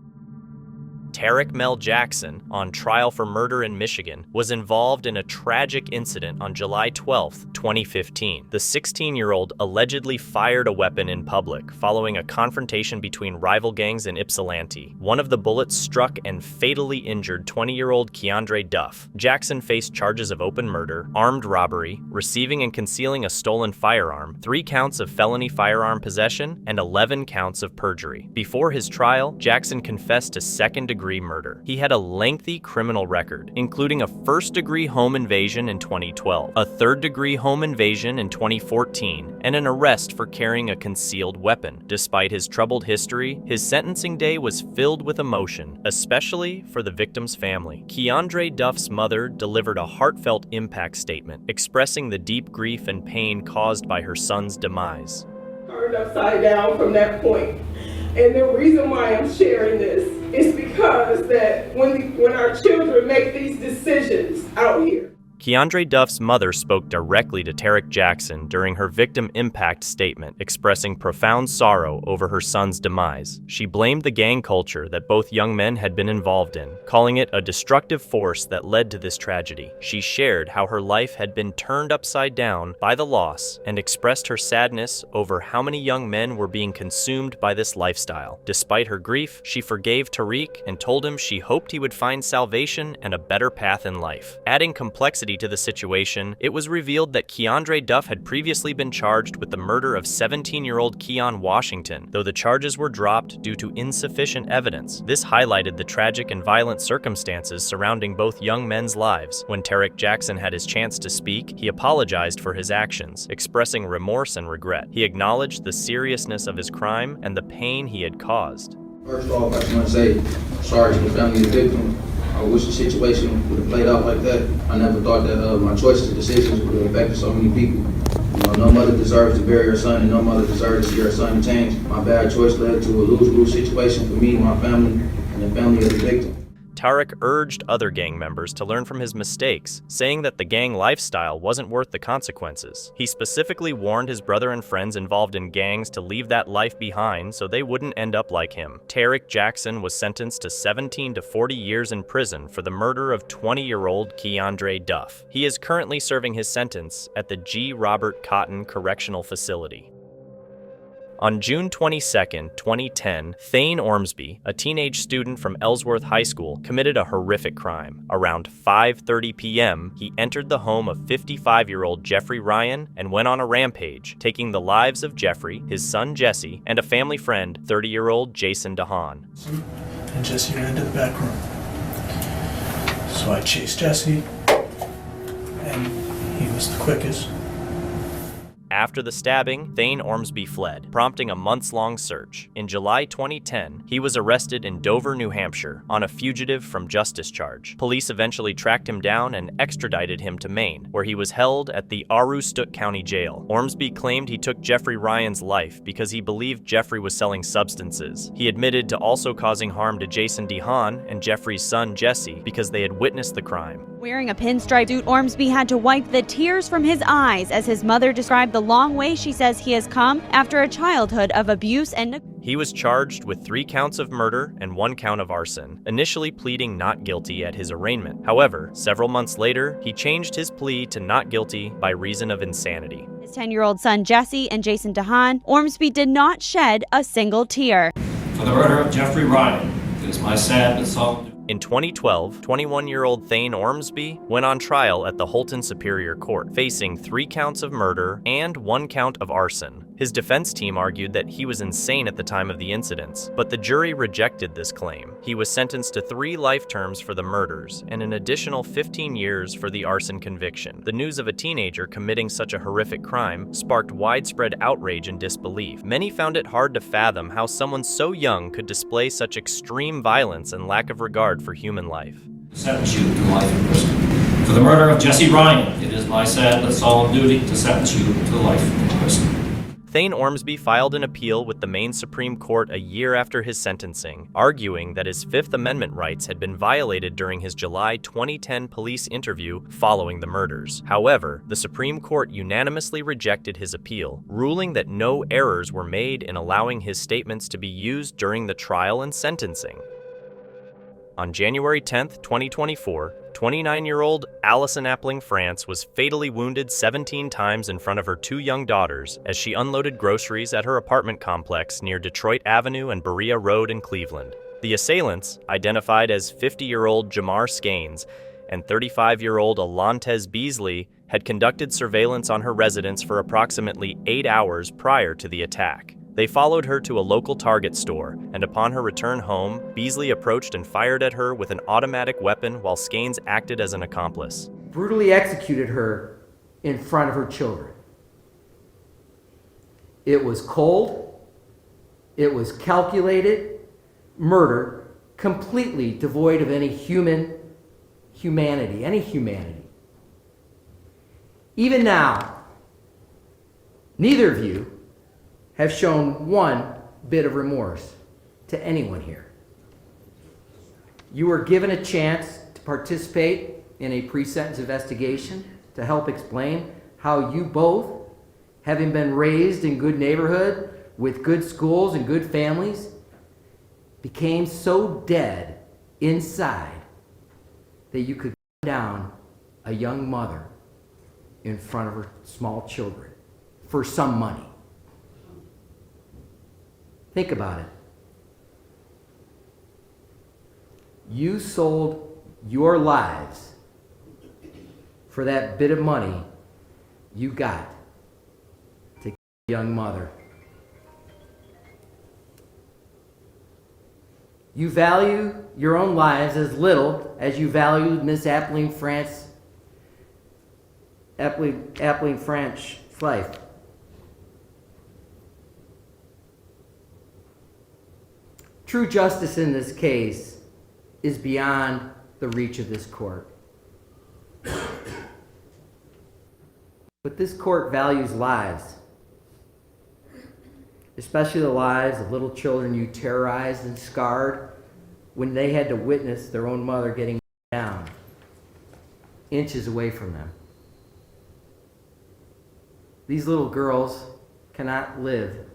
Tarek Mel Jackson, on trial for murder in Michigan, was involved in a tragic incident on July 12, 2015. The 16-year-old allegedly fired a weapon in public following a confrontation between rival gangs in Ypsilanti. One of the bullets struck and fatally injured 20-year-old Keandre Duff. Jackson faced charges of open murder, armed robbery, receiving and concealing a stolen firearm, 3 counts of felony firearm possession, and 11 counts of perjury. Before his trial, Jackson confessed to second-degree murder. He had a lengthy criminal record, including a first-degree home invasion in 2012, a third-degree home invasion in 2014, and an arrest for carrying a concealed weapon. Despite his troubled history, his sentencing day was filled with emotion, especially for the victim's family. Keandre Duff's mother delivered a heartfelt impact statement, expressing the deep grief and pain caused by her son's demise. Turned upside down from that point. And the reason why I'm sharing this is because that when our children make these decisions out here. Keandre Duff's mother spoke directly to Tarek Jackson during her victim impact statement, expressing profound sorrow over her son's demise. She blamed the gang culture that both young men had been involved in, calling it a destructive force that led to this tragedy. She shared how her life had been turned upside down by the loss and expressed her sadness over how many young men were being consumed by this lifestyle. Despite her grief, she forgave Tariq and told him she hoped he would find salvation and a better path in life. Adding complexity publicity to the situation, it was revealed that Keandre Duff had previously been charged with the murder of 17-year-old Keon Washington, though the charges were dropped due to insufficient evidence. This highlighted the tragic and violent circumstances surrounding both young men's lives. When Tarek Jackson had his chance to speak, he apologized for his actions, expressing remorse and regret. He acknowledged the seriousness of his crime and the pain he had caused. First off, I just want to say sorry to the family of the victim. I wish the situation would have played out like that. I never thought that my choices and decisions would have affected so many people. No mother deserves to bury her son, and no mother deserves to see her son change. My bad choice led to a lose-lose situation for me, my family, and the family of the victim. Tarek urged other gang members to learn from his mistakes, saying that the gang lifestyle wasn't worth the consequences. He specifically warned his brother and friends involved in gangs to leave that life behind so they wouldn't end up like him. Tarek Jackson was sentenced to 17 to 40 years in prison for the murder of 20-year-old Keandre Duff. He is currently serving his sentence at the G. Robert Cotton Correctional Facility. On June 22, 2010, Thane Ormsby, a teenage student from Ellsworth High School, committed a horrific crime. Around 5:30 p.m., he entered the home of 55-year-old Jeffrey Ryan and went on a rampage, taking the lives of Jeffrey, his son Jesse, and a family friend, 30-year-old Jason DeHaan. And Jesse ran to the back room. So I chased Jesse, and he was the quickest. After the stabbing, Thane Ormsby fled, prompting a months-long search. In July 2010, he was arrested in Dover, New Hampshire, on a fugitive from justice charge. Police eventually tracked him down and extradited him to Maine, where he was held at the Aroostook County Jail. Ormsby claimed he took Jeffrey Ryan's life because he believed Jeffrey was selling substances. He admitted to also causing harm to Jason DeHaan and Jeffrey's son Jesse because they had witnessed the crime. Wearing a pinstripe suit, Ormsby had to wipe the tears from his eyes as his mother described the long way she says he has come after a childhood of abuse and neglect. He was charged with 3 counts of murder and 1 count of arson, initially pleading not guilty at his arraignment. However, several months later, he changed his plea to not guilty by reason of insanity. His 10-year-old son Jesse and Jason DeHaan, Ormsby did not shed a single tear. For the murder of Jeffrey Ryan, it is my sad but solemn. In 2012, 21-year-old Thane Ormsby went on trial at the Holton Superior Court, facing 3 counts of murder and 1 count of arson. His defense team argued that he was insane at the time of the incidents, but the jury rejected this claim. He was sentenced to 3 life terms for the murders and an additional 15 years for the arson conviction. The news of a teenager committing such a horrific crime sparked widespread outrage and disbelief. Many found it hard to fathom how someone so young could display such extreme violence and lack of regard for human life. Sentence you to life in prison. For the murder of Jesse Ryan, it is my sad but solemn duty to sentence you to life in prison. Thane Ormsby filed an appeal with the Maine Supreme Court a year after his sentencing, arguing that his Fifth Amendment rights had been violated during his July 2010 police interview following the murders. However, the Supreme Court unanimously rejected his appeal, ruling that no errors were made in allowing his statements to be used during the trial and sentencing. On January 10, 2024, 29-year-old Allison Appling France was fatally wounded 17 times in front of her 2 young daughters as she unloaded groceries at her apartment complex near Detroit Avenue and Berea Road in Cleveland. The assailants, identified as 50-year-old Jamar Sikes and 35-year-old Alantez Beasley, had conducted surveillance on her residence for approximately 8 hours prior to the attack. They followed her to a local Target store, and upon her return home, Beasley approached and fired at her with an automatic weapon while Skanes acted as an accomplice. Brutally executed her in front of her children. It was cold, it was calculated murder, completely devoid of any humanity. Even now, neither of you have shown one bit of remorse to anyone here. You were given a chance to participate in a pre-sentence investigation to help explain how you both, having been raised in good neighborhood with good schools and good families, became so dead inside that you could gun down a young mother in front of her small children for some money. Think about it. You sold your lives for that bit of money you got to kill a young mother. You value your own lives as little as you valued Miss Appling French's life. True justice in this case is beyond the reach of this court. But this court values lives, especially the lives of little children you terrorized and scarred when they had to witness their own mother getting down inches away from them. These little girls cannot live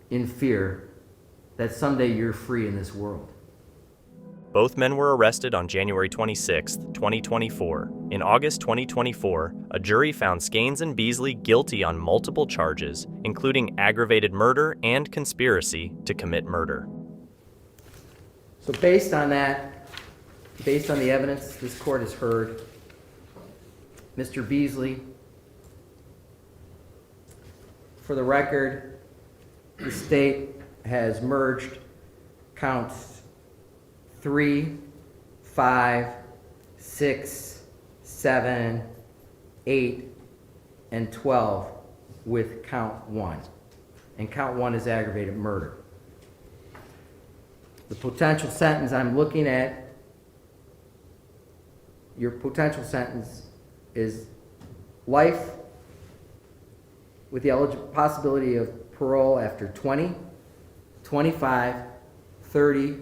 in fear that someday you're free in this world. Both men were arrested on January 26, 2024. In August 2024, a jury found Skanes and Beasley guilty on multiple charges, including aggravated murder and conspiracy to commit murder. So based on that, based on the evidence this court has heard, Mr. Beasley, for the record, the state has merged counts 3, 5, 6, 7, 8, and 12 with count 1. And count 1 is aggravated murder. The potential sentence I'm looking at, your potential sentence is life with the possibility of parole after 20, 25, 30,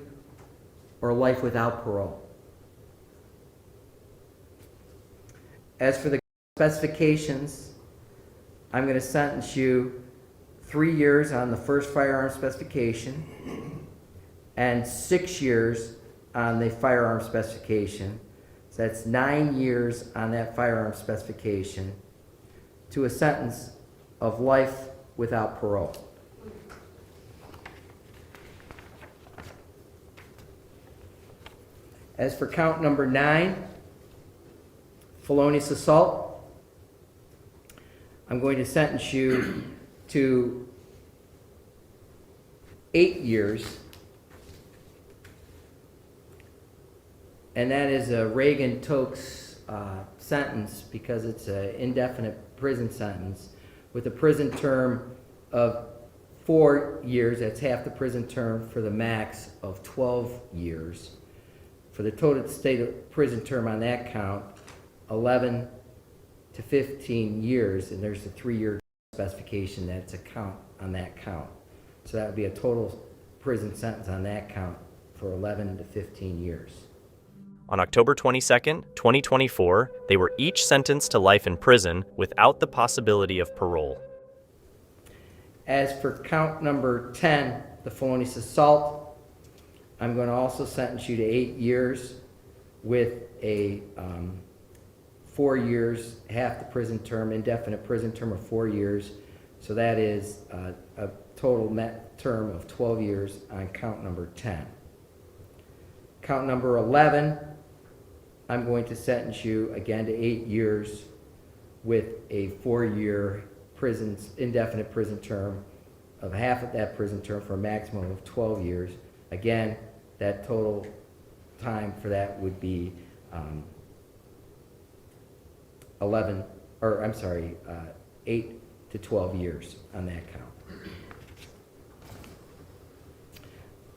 or life without parole. As for the specifications, I'm going to sentence you 3 years on the first firearm specification and 6 years on the firearm specification. So that's 9 years on that firearm specification to a sentence of life without parole. As for count number 9, felonious assault, I'm going to sentence you to 8 years. And that is a Reagan-Tokes sentence because it's an indefinite prison sentence with a prison term of 4 years. That's half the prison term for the max of 12 years. For the total state prison term on that count, 11 to 15 years, and there's a 3-year specification that's a count on that count. So that would be a total prison sentence on that count for 11 to 15 years. On October 22, 2024, they were each sentenced to life in prison without the possibility of parole. As for count number 10, the felonious assault, I'm going to also sentence you to 8 years with a 4 years, half the prison term, indefinite prison term of 4 years. So that is a total net term of 12 years on count number 10. Count number 11, I'm going to sentence you again to 8 years with a 4-year indefinite prison term of half of that prison term for a maximum of 12 years. Again, that total time for that would be 8 to 12 years on that count.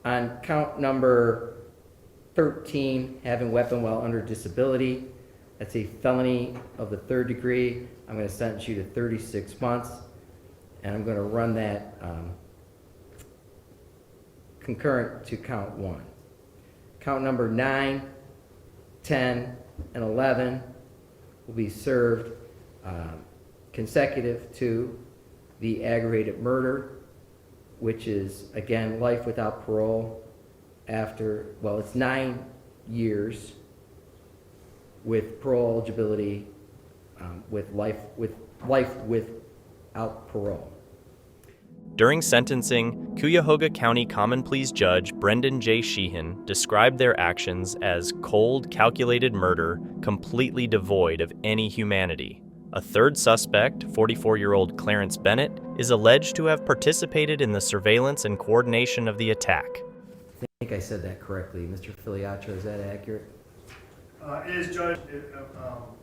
On count number 13, having weapon while under disability, that's a felony of the 3rd degree. I'm going to sentence you to 36 months, and I'm going to run that concurrent to count 1. Count number 9, 10, and 11 will be served consecutive to the aggravated murder, which is, again, life without parole after, well, it's 9 years with parole eligibility with life without parole. During sentencing, Cuyahoga County Common Pleas Judge Brendan J. Sheehan described their actions as cold, calculated murder, completely devoid of any humanity. A third suspect, 44-year-old Clarence Bennett, is alleged to have participated in the surveillance and coordination of the attack. I think I said that correctly. Mr. Filiacho, is that accurate? It is, Judge,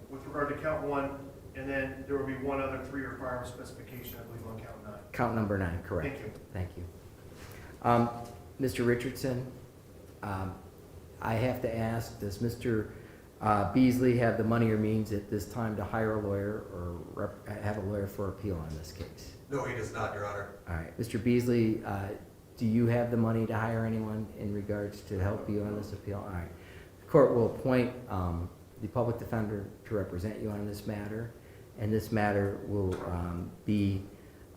with regard to count 1, and then there will be one other 3-year firearm specification, I believe, on count 9. Count number 9, correct. Thank you. Thank you. Mr. Richardson, I have to ask, does Mr. Beasley have the money or means at this time to hire a lawyer or have a lawyer for appeal on this case? No, he does not, Your Honor. All right. Mr. Beasley, do you have the money to hire anyone in regards to help you on this appeal? All right. The court will appoint the public defender to represent you on this matter, and this matter will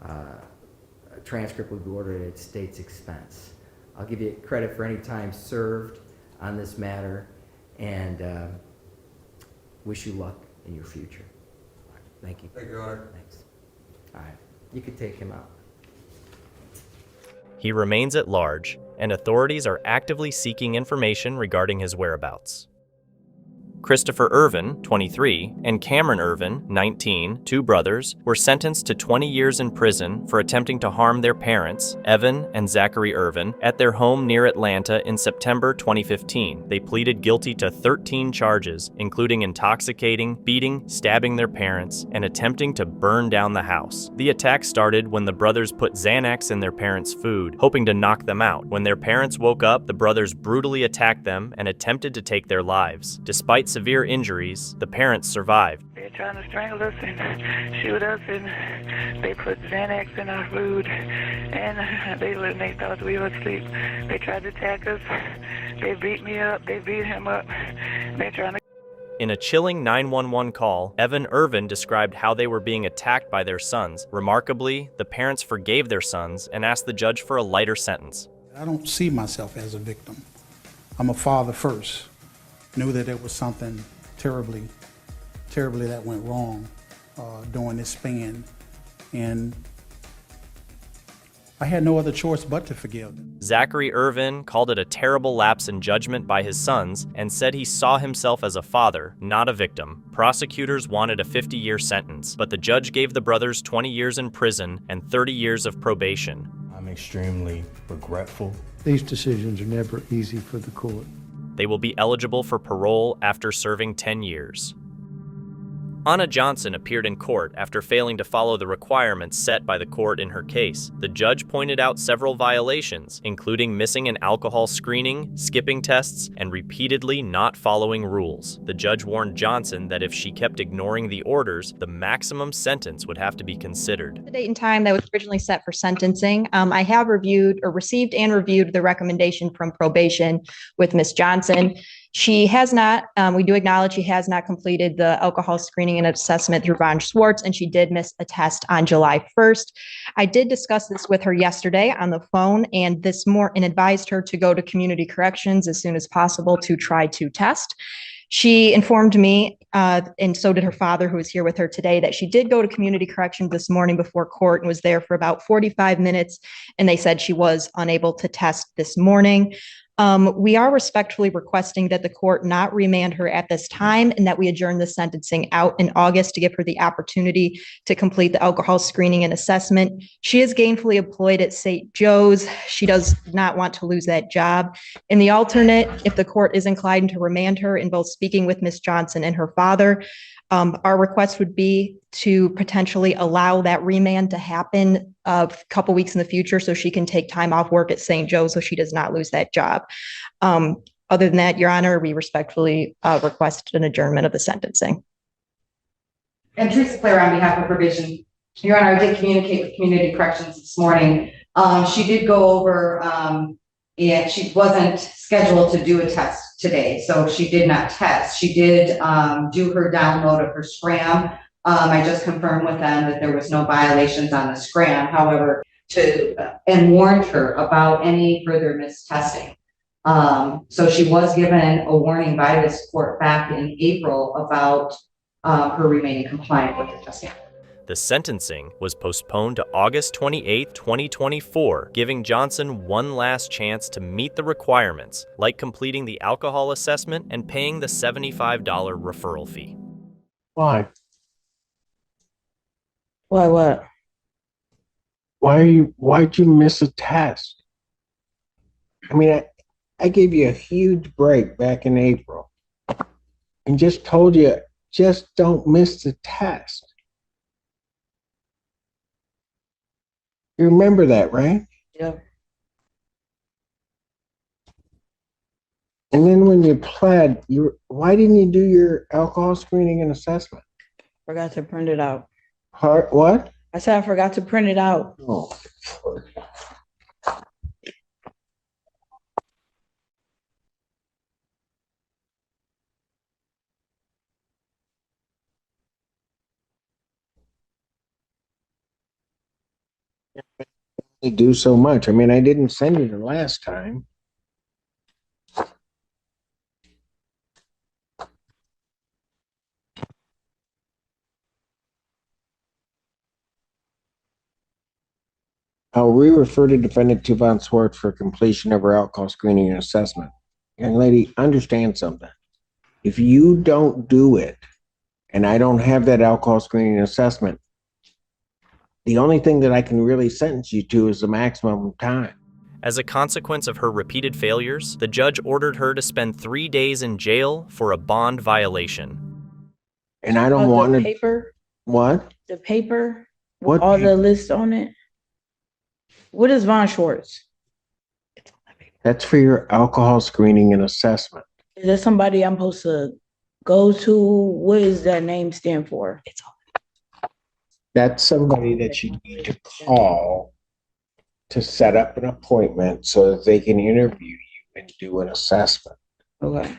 a transcript will be ordered at state's expense. I'll give you credit for any time served on this matter, and wish you luck in your future. Right, thank you. Thank you, Your Honor. Thanks. All right, you can take him out. He remains at large, and authorities are actively seeking information regarding his whereabouts. Christopher Irvin, 23, and Cameron Irvin, 19, two brothers, were sentenced to 20 years in prison for attempting to harm their parents, Evan and Zachary Irvin, at their home near Atlanta in September 2015. They pleaded guilty to 13 charges, including intoxicating, beating, stabbing their parents, and attempting to burn down the house. The attack started when the brothers put Xanax in their parents' food, hoping to knock them out. When their parents woke up, the brothers brutally attacked them and attempted to take their lives. Despite severe injuries, the parents survived. They were trying to strangle us and shoot us, and they put Xanax in our food, and they thought we were asleep. They tried to attack us. They beat me up. They beat him up. They trying to. In a chilling 911 call, Evan Irvin described how they were being attacked by their sons. Remarkably, the parents forgave their sons and asked the judge for a lighter sentence. I don't see myself as a victim. I'm a father first. Knew that there was something terribly that went wrong during this span, and I had no other choice but to forgive them. Zachary Irvin called it a terrible lapse in judgment by his sons and said he saw himself as a father, not a victim. Prosecutors wanted a 50-year sentence, but the judge gave the brothers 20 years in prison and 30 years of probation. I'm extremely regretful. These decisions are never easy for the court. They will be eligible for parole after serving 10 years. Anna Johnson appeared in court after failing to follow the requirements set by the court in her case. The judge pointed out several violations, including missing an alcohol screening, skipping tests, and repeatedly not following rules. The judge warned Johnson that if she kept ignoring the orders, the maximum sentence would have to be considered. The date and time that was originally set for sentencing, I have received and reviewed the recommendation from probation with Ms. Johnson. She has not, we do acknowledge she has not completed the alcohol screening and assessment through Von Schwartz, and she did miss a test on July 1st. I did discuss this with her yesterday on the phone and advised her to go to community corrections as soon as possible to try to test. She informed me, and so did her father, who is here with her today, that she did go to community corrections this morning before court and was there for about 45 minutes, and they said she was unable to test this morning. We are respectfully requesting that the court not remand her at this time and that we adjourn the sentencing out in August to give her the opportunity to complete the alcohol screening and assessment. She is gainfully employed at St. Joe's. She does not want to lose that job. In the alternate, if the court is inclined to remand her in both speaking with Ms. Johnson and her father, our request would be to potentially allow that remand to happen a couple weeks in the future so she can take time off work at St. Joe's so she does not lose that job. Other than that, Your Honor, we respectfully request an adjournment of the sentencing. And Teresa Clare on behalf of Provision. Your Honor, I did communicate with Community Corrections this morning. She did go over and she wasn't scheduled to do a test today, so she did not test. She did do her download of her scram. I just confirmed with them that there was no violations on the scram, however, and warned her about any further mistesting. So she was given a warning by this court back in April about her remaining compliant with the testing. The sentencing was postponed to August 28, 2024, giving Johnson one last chance to meet the requirements, like completing the alcohol assessment and paying the $75 referral fee. Why? Why what? Why'd you miss a test? I mean, I gave you a huge break back in April and just told you, just don't miss the test. You remember that, right? Yeah. And then when you pled, why didn't you do your alcohol screening and assessment? Forgot to print it out. What? I said I forgot to print it out. Oh. They do so much. I mean, I didn't send you the last time. I'll re-refer to defendant Tuvon Swartz for completion of her alcohol screening and assessment. Young lady, understand something. If you don't do it, and I don't have that alcohol screening and assessment, the only thing that I can really sentence you to is the maximum time. As a consequence of her repeated failures, the judge ordered her to spend 3 days in jail for a bond violation. And I don't want to... Paper? What? The paper? What all paper? The list on it? What is Von Schwartz? That's for your alcohol screening and assessment. Is that somebody I'm supposed to go to? What does that name stand for? That's somebody that you need to call to set up an appointment so that they can interview you and do an assessment. Okay.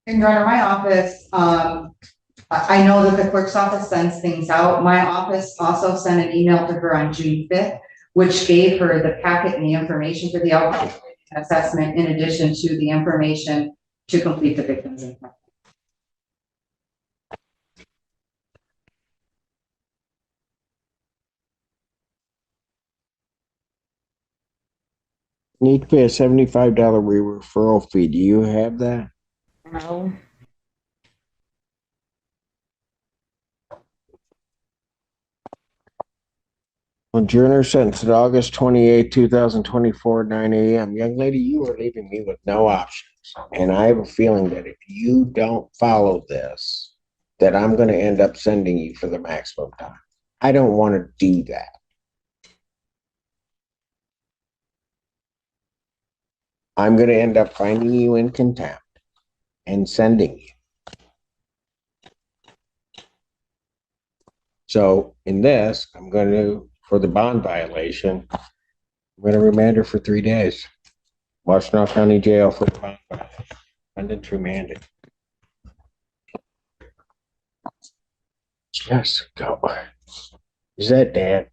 And Your Honor, my office, I know that the clerk's office sends things out. My office also sent an email to her on June 5th, which gave her the packet and the information for the alcohol assessment in addition to the information to complete the victim's information. Need to pay a $75 referral fee. Do you have that? No. Adjourner sentenced August 28, 2024, 9 a.m. Young lady, you are leaving me with no options. And I have a feeling that if you don't follow this, that I'm going to end up sending you for the maximum time. I don't want to do that. I'm going to end up finding you in contempt and sending you. So in this, I'm going to, for the bond violation, I'm going to remand her for 3 days. Washtenaw County Jail for the bond violation. Defendant's remanded. Yes, go. Is that Dad?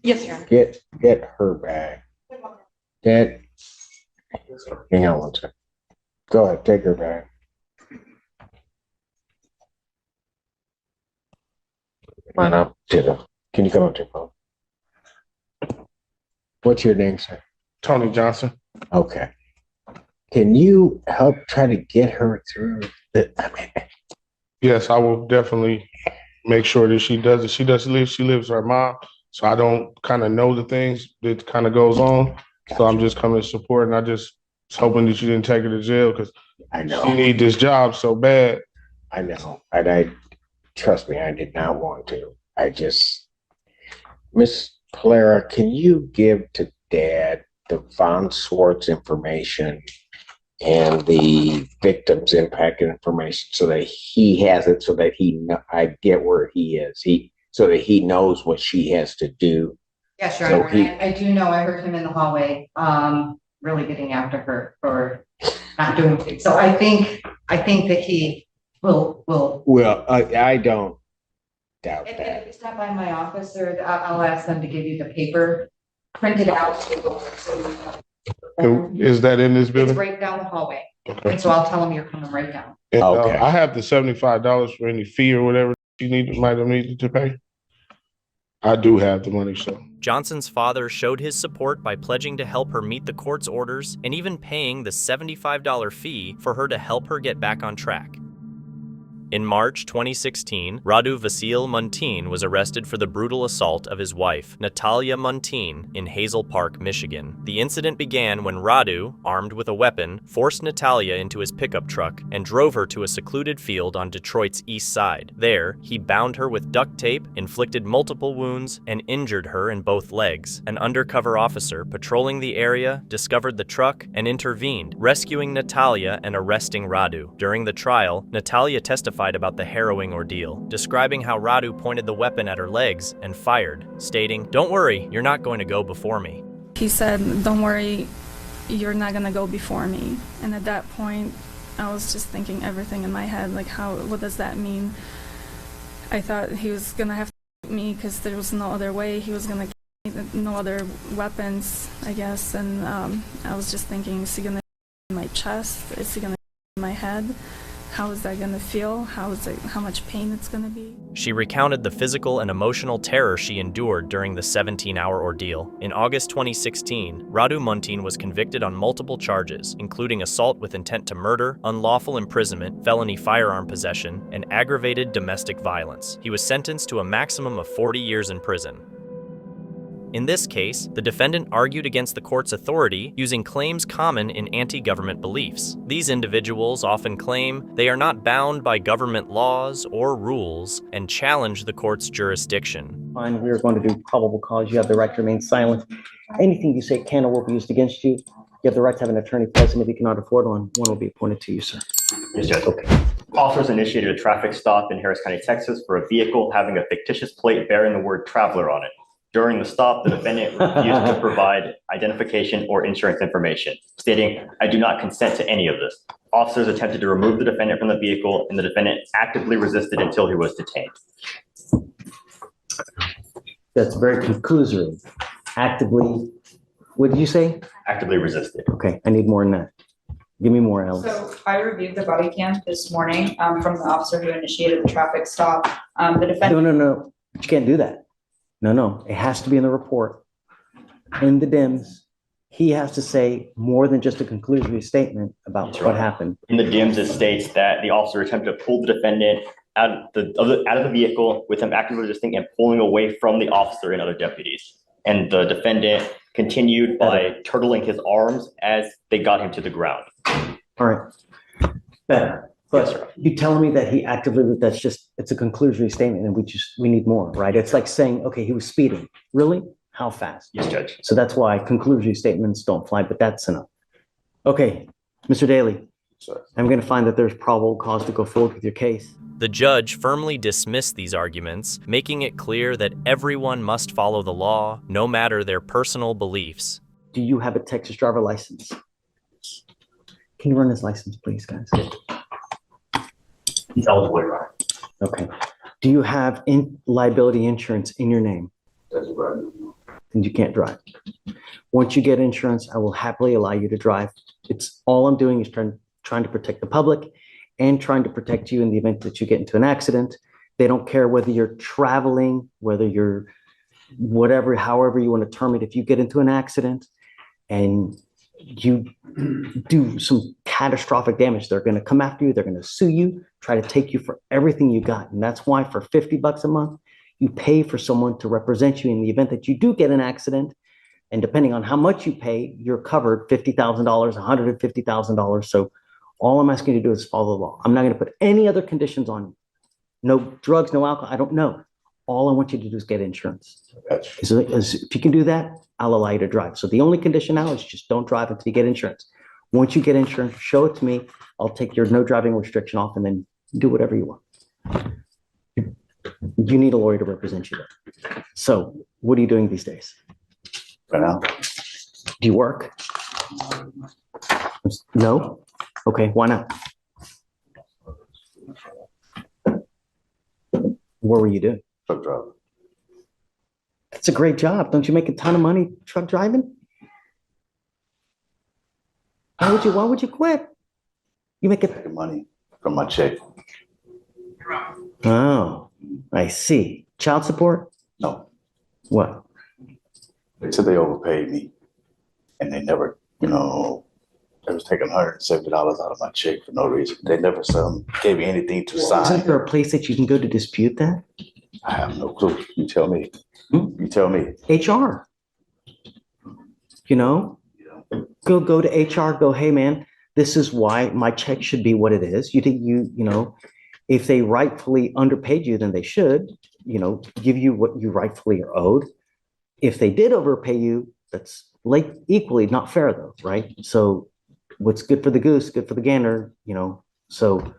Yes, sir. Get her back. Dad, hang on one second. Go ahead, take her back. Come on up to the, can you come up to the phone? What's your name, sir? Tony Johnson. Okay. Can you help try to get her through the, Yes, I will definitely make sure that she does it. She lives with her mom, so I don't kind of know the things that kind of goes on. So I'm just coming to support, and I just was hoping that you didn't take her to jail because I know she need this job so bad. I know, and I trust me, I did not want to. I just, Miss Polera, can you give to Dad the Von Swartz information and the victim's impact information so that he has it, so that I get where he is, so that he knows what she has to do. Yes, Your Honor. I do know, I heard him in the hallway, really getting after her for not doing things. So I think that he will. Well, I don't doubt If that. you stop by my office, or I'll ask them to give you the paper, print it out. And is that in this building? It's right down the hallway. Okay. And so I'll tell them you're coming right down. And, okay. I have the $75 for any fee or whatever. might have needed to pay. I do have the money, so. Johnson's father showed his support by pledging to help her meet the court's orders and even paying the $75 fee for her to help her get back on track. In March 2016, Radu Vasil Muntean was arrested for the brutal assault of his wife, Natalia Muntean, in Hazel Park, Michigan. The incident began when Radu, armed with a weapon, forced Natalia into his pickup truck and drove her to a secluded field on Detroit's east side. There, he bound her with duct tape, inflicted multiple wounds, and injured her in both legs. An undercover officer patrolling the area discovered the truck and intervened, rescuing Natalia and arresting Radu. During the trial, Natalia testified about the harrowing ordeal, describing how Radu pointed the weapon at her legs and fired, stating, "Don't worry, you're not going to go before me." He said, "Don't worry, you're not going to go before me." And at that point, I was just thinking everything in my head, like, what does that mean? I thought he was going to have to shoot me because there was no other way. He was going to kill me, no other weapons, I guess. And I was just thinking, is he going to shoot in my chest? Is he going to shoot in my head? How is that going to feel? How much pain it's going to be? She recounted the physical and emotional terror she endured during the 17-hour ordeal. In August 2016, Radu Muntean was convicted on multiple charges, including assault with intent to murder, unlawful imprisonment, felony firearm possession, and aggravated domestic violence. He was sentenced to a maximum of 40 years in prison. In this case, the defendant argued against the court's authority using claims common in anti-government beliefs. These individuals often claim they are not bound by government laws or rules and challenge the court's jurisdiction. Fine, we are going to do probable cause. You have the right to remain silent. Anything you say can or will be used against you. You have the right to have an attorney present. If you cannot afford one will be appointed to you, sir. Yes, Judge. Okay. Officers initiated a traffic stop in Harris County, Texas for a vehicle having a fictitious plate bearing the word traveler on it. During the stop, the defendant refused to provide identification or insurance information, stating, "I do not consent to any of this." Officers attempted to remove the defendant from the vehicle, and the defendant actively resisted until he was detained. That's very conclusory. Actively, what did you say? Actively resisted. Okay, I need more than that. Give me more, Alice. So I reviewed the body cam this morning from the officer who initiated the traffic stop. The defendant. No. You can't do that. No. It has to be in the report. In the DIMS, he has to say more than just a conclusory statement about what happened. In the DIMS, it states that the officer attempted to pull the defendant out of the vehicle with him actively resisting and pulling away from the officer and other deputies. And the defendant continued by turtling his arms as they got him to the ground. All right. Better. But you telling me that he actively, it's a conclusory statement and we need more, right? It's like saying, okay, he was speeding. Really? How fast? Yes, Judge. So that's why conclusory statements don't fly, but that's enough. Okay, Mr. Daly, I'm going to find that there's probable cause to go forward with your case. The judge firmly dismissed these arguments, making it clear that everyone must follow the law, no matter their personal beliefs. Do you have a Texas driver license? Can you run his license, please, guys? He's eligible to drive. Okay. Do you have liability insurance in your name? That's right. And you can't drive. Once you get insurance, I will happily allow you to drive. It's all I'm doing is trying to protect the public and trying to protect you in the event that you get into an accident. They don't care whether you're traveling, whether you're whatever, however you want to term it. If you get into an accident and you do some catastrophic damage, they're going to come after you. They're going to sue you, try to take you for everything you got. And that's why for $50 a month, you pay for someone to represent you in the event that you do get an accident. And depending on how much you pay, you're covered $50,000, $150,000. So all I'm asking you to do is follow the law. I'm not going to put any other conditions on you. No drugs, no alcohol. I don't know. All I want you to do is get insurance. So if you can do that, I'll allow you to drive. So the only condition now is just don't drive until you get insurance. Once you get insurance, show it to me. I'll take your no driving restriction off and then do whatever you want. You need a lawyer to represent you there. So what are you doing these days? Right now. Do you work? No? Okay, why not? What were you doing? Truck driver. That's a great job. Don't you make a ton of money truck driving? Why would you quit? You make money from my check. Oh, I see. Child support? No. What? They said they overpaid me, and they never, they was taking $170 out of my check for no reason. They never gave me anything to sign. Isn't there a place that you can go to dispute that? I have no clue. You tell me. You tell me. HR. Go to HR. Go, hey man, this is why my check should be what it is. If they rightfully underpaid you, then they should, give you what you rightfully are owed. If they did overpay you, that's like equally not fair though, right? So what's good for the goose, good for the gander, so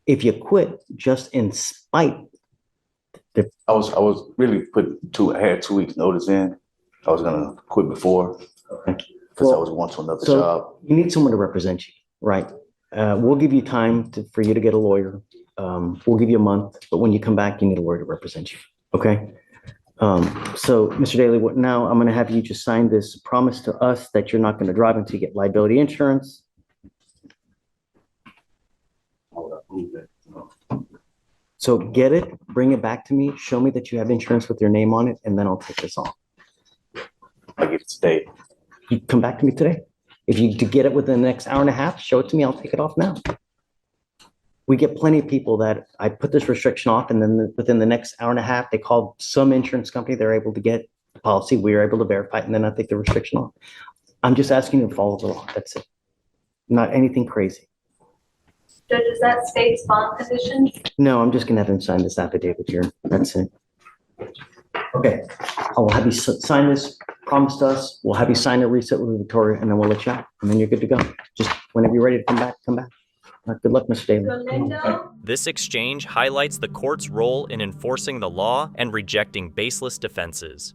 if you quit just in spite. I was really I had 2 weeks notice in. I was gonna quit before because I was going to another job. You need someone to represent you, right? We'll give you time for you to get a lawyer. We'll give you a month, but when you come back, you need a lawyer to represent you, okay? So, Mr. Daly, now I'm gonna have you just sign this promise to us that you're not gonna drive until you get liability insurance. So get it, bring it back to me, show me that you have insurance with your name on it, and then I'll take this off. I get it today. You come back to me today. If you get it within the next hour and a half, show it to me, I'll take it off now. We get plenty of people that I put this restriction off, and then within the next hour and a half, they call some insurance company, they're able to get the policy, we are able to verify it, and then I take the restriction off. I'm just asking you to follow the law, that's it. Not anything crazy. Judge, is that state's bond conditions? No, I'm just gonna have him sign this affidavit here, that's it. Okay, I will have you sign this, promised us, we'll have you sign a reset with Victoria, and then we'll let you out, and then you're good to go. Just whenever you're ready to come back, come back. Good luck, Mr. Daly. This exchange highlights the court's role in enforcing the law and rejecting baseless defenses.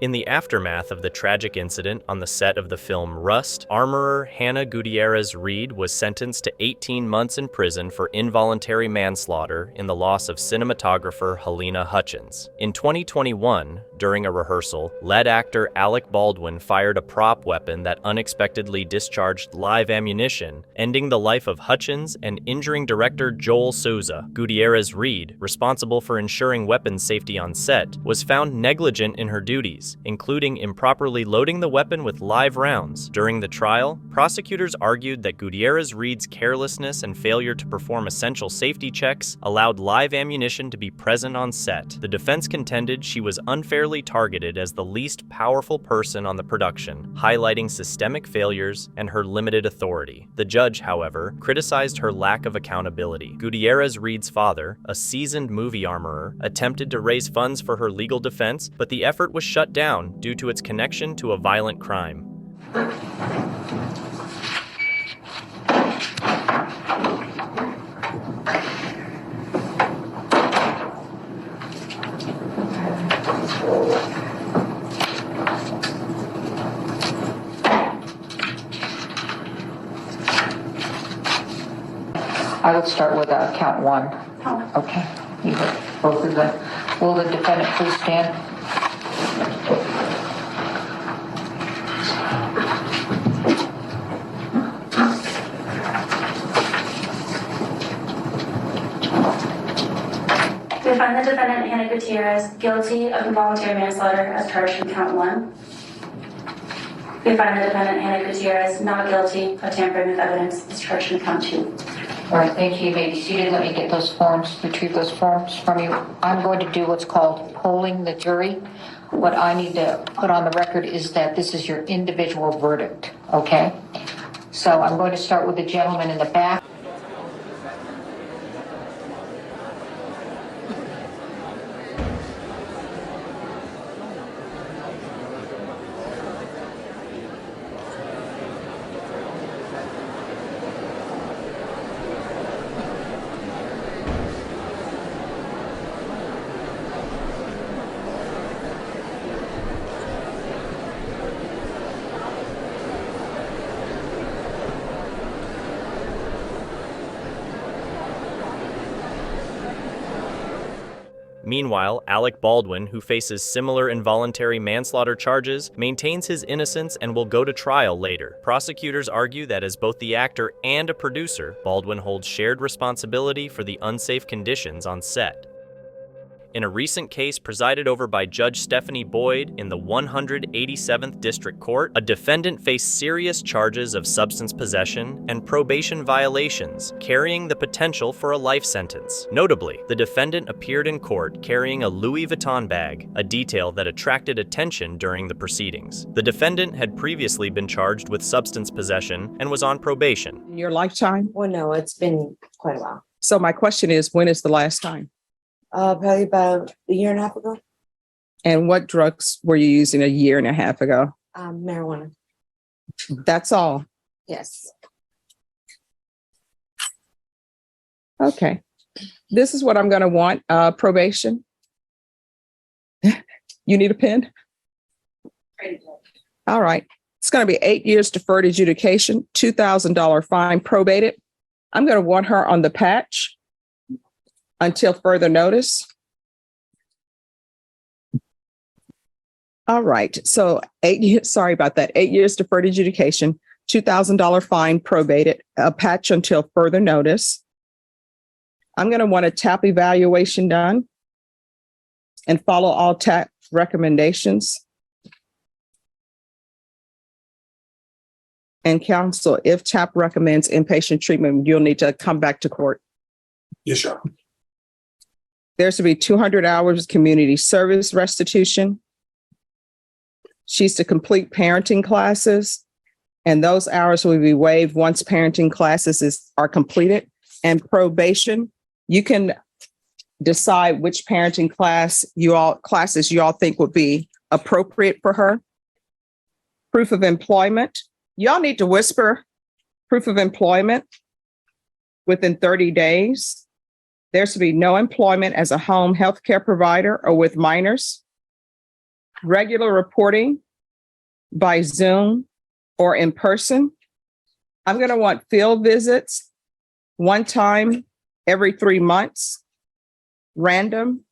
In the aftermath of the tragic incident on the set of the film Rust, armorer Hannah Gutierrez-Reed was sentenced to 18 months in prison for involuntary manslaughter in the loss of cinematographer Helena Hutchins. In 2021, during a rehearsal, lead actor Alec Baldwin fired a prop weapon that unexpectedly discharged live ammunition, ending the life of Hutchins and injuring director Joel Souza. Gutierrez-Reed, responsible for ensuring weapons safety on set, was found negligent in her duties, including improperly loading the weapon with live rounds. During the trial, prosecutors argued that Gutierrez-Reed's carelessness and failure to perform essential safety checks allowed live ammunition to be present on set. The defense contended she was unfairly targeted as the least powerful person on the production, highlighting systemic failures and her limited authority. The judge, however, criticized her lack of accountability. Gutierrez-Reed's father, a seasoned movie armorer, attempted to raise funds for her legal defense, but the effort was shut down due to its connection to a violent crime. I would start with count one. Okay, you heard both of them. Will the defendant please stand? We find the defendant, Hannah Gutierrez, guilty of involuntary manslaughter as charged in count one. We find the defendant, Hannah Gutierrez, not guilty of tampering with evidence as charged in count two. All right, thank you. You may be seated. Let me get those forms, retrieve those forms from you. I'm going to do what's called polling the jury. What I need to put on the record is that this is your individual verdict, okay? So I'm going to start with the gentleman in the back. Meanwhile, Alec Baldwin, who faces similar involuntary manslaughter charges, maintains his innocence and will go to trial later. Prosecutors argue that as both the actor and a producer, Baldwin holds shared responsibility for the unsafe conditions on set. In a recent case presided over by Judge Stephanie Boyd in the 187th District Court, a defendant faced serious charges of substance possession and probation violations, carrying the potential for a life sentence. Notably, the defendant appeared in court carrying a Louis Vuitton bag, a detail that attracted attention during the proceedings. The defendant had previously been charged with substance possession and was on probation. In your lifetime? Well, no, it's been quite a while. So my question is, when is the last time? Probably about a year and a half ago. And what drugs were you using a year and a half ago? Marijuana. That's all. Yes. Okay. This is what I'm going to want. Probation. You need a pen? All right. It's going to be 8 years deferred adjudication, $2,000 fine, probated. I'm going to want her on the patch until further notice. All right, so 8 years, sorry about that, 8 years deferred adjudication, $2,000 fine, probated, a patch until further notice. I'm going to want a TAP evaluation done and follow all TAP recommendations. And counsel, if TAP recommends inpatient treatment, you'll need to come back to court. Yes, sir. There's to be 200 hours community service restitution. She's to complete parenting classes, and those hours will be waived once parenting classes are completed. And probation, you can decide which parenting classes you all think would be appropriate for her. Proof of employment. Y'all need to whisper proof of employment within 30 days. There's to be no employment as a home health care provider or with minors. Regular reporting by Zoom or in person. I'm going to want field visits one time every 3 months, random.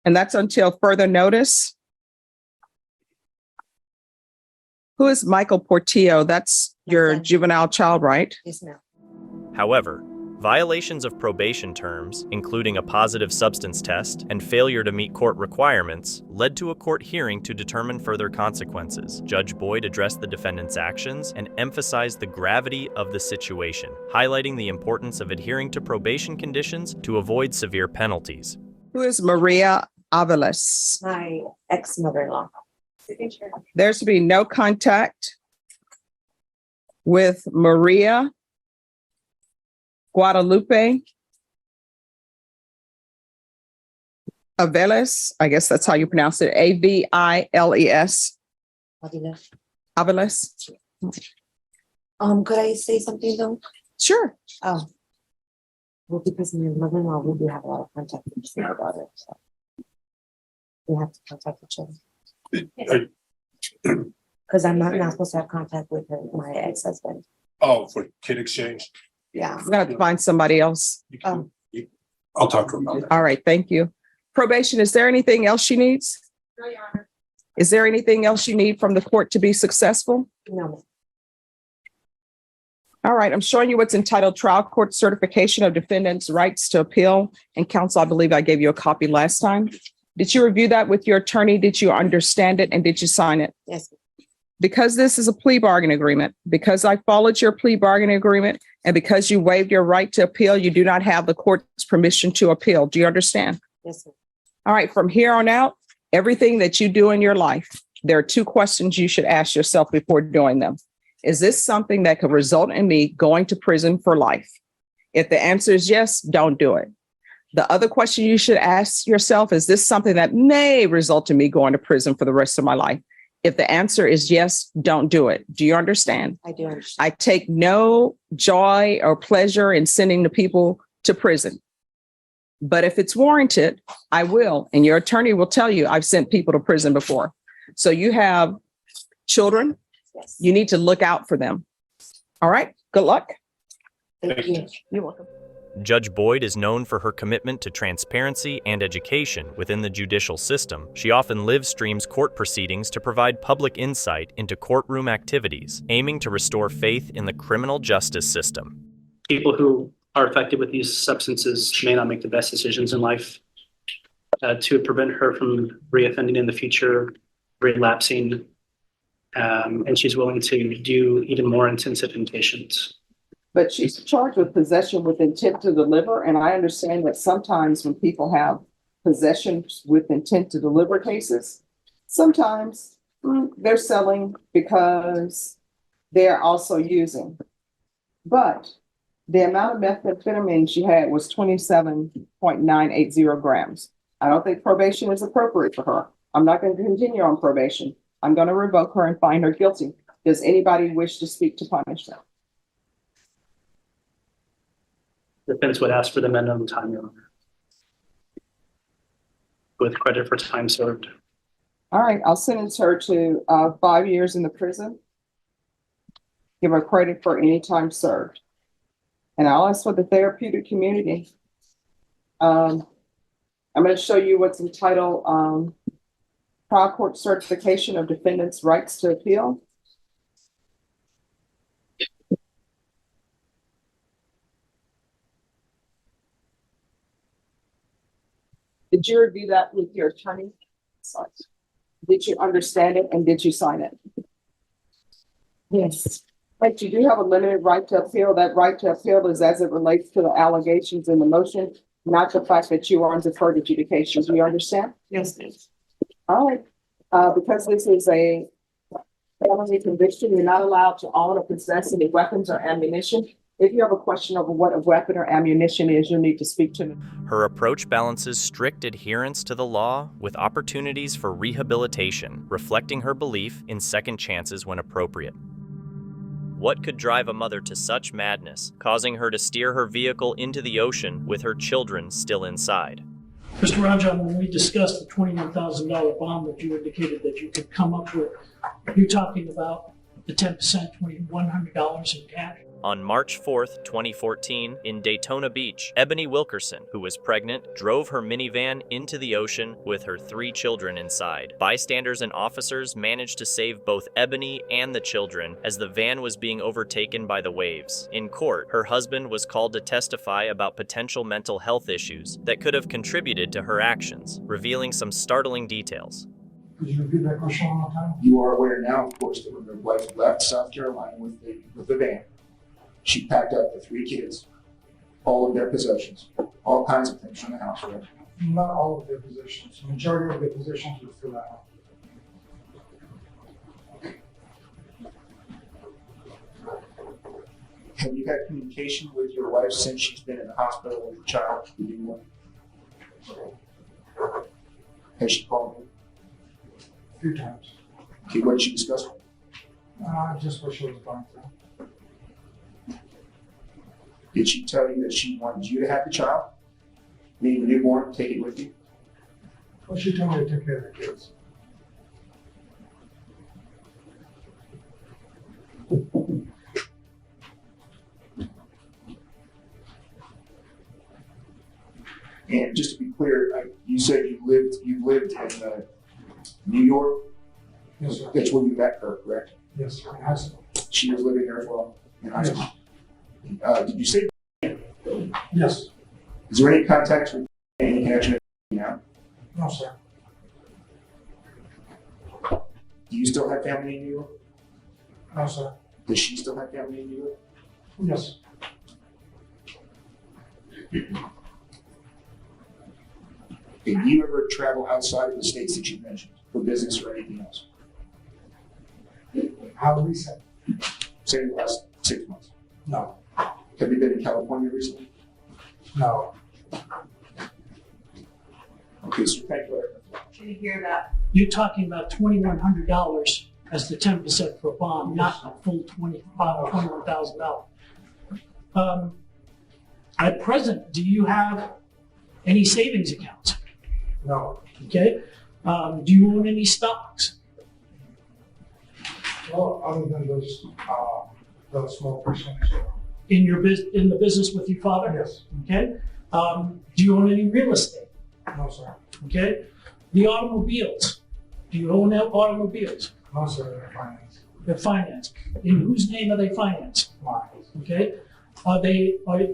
And that's until further notice. Who is Michael Portillo? That's your juvenile child, right? Yes, ma'am. However, violations of probation terms, including a positive substance test and failure to meet court requirements, led to a court hearing to determine further consequences. Judge Boyd addressed the defendant's actions and emphasized the gravity of the situation, highlighting the importance of adhering to probation conditions to avoid severe penalties. Who is Maria Avalos? My ex-mother-in-law. There's to be no contact with Maria Guadalupe Aveles, I guess that's how you pronounce it, A-V-I-L-E-S. Aveles. Could I say something though? Sure. Oh. Well, because my mother-in-law, we do have a lot of contact with each other about it, so we have to contact each other. Because I'm not supposed to have contact with her, my ex-husband. Oh, for kid exchange? Yeah. I'm gonna have to find somebody else. I'll talk to him about that. All right, thank you. Probation, is there anything else she needs? No, Your Honor. Is there anything else you need from the court to be successful? No. All right, I'm showing you what's entitled Trial Court Certification of Defendant's Rights to Appeal. And counsel, I believe I gave you a copy last time. Did you review that with your attorney? Did you understand it and did you sign it? Yes. Because this is a plea bargain agreement, because I followed your plea bargain agreement, and because you waived your right to appeal, you do not have the court's permission to appeal. Do you understand? Yes, sir. All right, from here on out, everything that you do in your life, there are two questions you should ask yourself before doing them. Is this something that could result in me going to prison for life? If the answer is yes, don't do it. The other question you should ask yourself, is this something that may result in me going to prison for the rest of my life? If the answer is yes, don't do it. Do you understand? I do understand. I take no joy or pleasure in sending the people to prison. But if it's warranted, I will. And your attorney will tell you I've sent people to prison before. So you have children. Yes. You need to look out for them. All right. Good luck. Thank you. You're welcome. Judge Boyd is known for her commitment to transparency and education within the judicial system. She often live streams court proceedings to provide public insight into courtroom activities, aiming to restore faith in the criminal justice system. People who are affected with these substances may not make the best decisions in life. To prevent her from reoffending in the future, relapsing, and she's willing to do even more intensive inpatients. But she's charged with possession with intent to deliver, and I understand that sometimes when people have possession with intent to deliver cases, sometimes they're selling because they're also using. But the amount of methamphetamine she had was 27.980 grams. I don't think probation is appropriate for her. I'm not going to continue on probation. I'm going to revoke her and find her guilty. Does anybody wish to speak to punish them? Defense would ask for the minimum time, Your Honor, with credit for time served. All right, I'll sentence her to 5 years in the prison. Give her credit for any time served. And I'll ask for the therapeutic community. I'm going to show you what's entitled Trial Court Certification of Defendant's Rights to Appeal. Did you review that with your attorney? Sorry. Did you understand it and did you sign it? Yes. But you do have a limited right to appeal. That right to appeal is as it relates to the allegations in the motion, not the fact that you are on deferred adjudication. Do you understand? Yes, please. All right. Because this is a felony conviction, you're not allowed to own or possess any weapons or ammunition. If you have a question over what a weapon or ammunition is, you'll need to speak to me. Her approach balances strict adherence to the law with opportunities for rehabilitation, reflecting her belief in second chances when appropriate. What could drive a mother to such madness, causing her to steer her vehicle into the ocean with her children still inside? Mr. Rajan, when we discussed the $21,000 bond that you indicated that you could come up with, you're talking about the 10%, $2,100 in cash? On March 4th, 2014, in Daytona Beach, Ebony Wilkerson, who was pregnant, drove her minivan into the ocean with her 3 children inside. Bystanders and officers managed to save both Ebony and the children as the van was being overtaken by the waves. In court, her husband was called to testify about potential mental health issues that could have contributed to her actions, revealing some startling details. Could you repeat that question one more time? You are aware now, of course, that when your wife left South Carolina with the van, she packed up the 3 kids, all of their possessions, all kinds of things from the house, right? Not all of their possessions. The majority of their possessions were filled out. Have you had communication with your wife since she's been in the hospital with the child? Has she called you? A few times. Okay, what did she discuss? Just what she was going through. Did she tell you that she wanted you to have the child? Meaning the newborn, take it with you? Well, she told me to take care of the kids. And just to be clear, you said you lived in New York? Yes, sir. That's where you met her, correct? Yes, sir. In high school. She was living there as well in high school? Did you say? Yes. Is there any contact with any connection with now? No, sir. Do you still have family in New York? No, sir. Does she still have family in New York? Yes. Did you ever travel outside of the states that you mentioned for business or anything else? How recent? Say in the last 6 months. No. Have you been in California recently? No. Okay, so thank you. Can you hear that? You're talking about $2,100 as the 10% for a bond, not a full $21,000. At present, do you have any savings accounts? No. Okay. Do you own any stocks? Well, other than those small percentage. in in the business with your father? Yes. Okay. Do you own any real estate? No, sir. Okay. The automobiles. Do you own automobiles? No, sir, they're finance. They're financed. In whose name are they financed? Mine. Okay.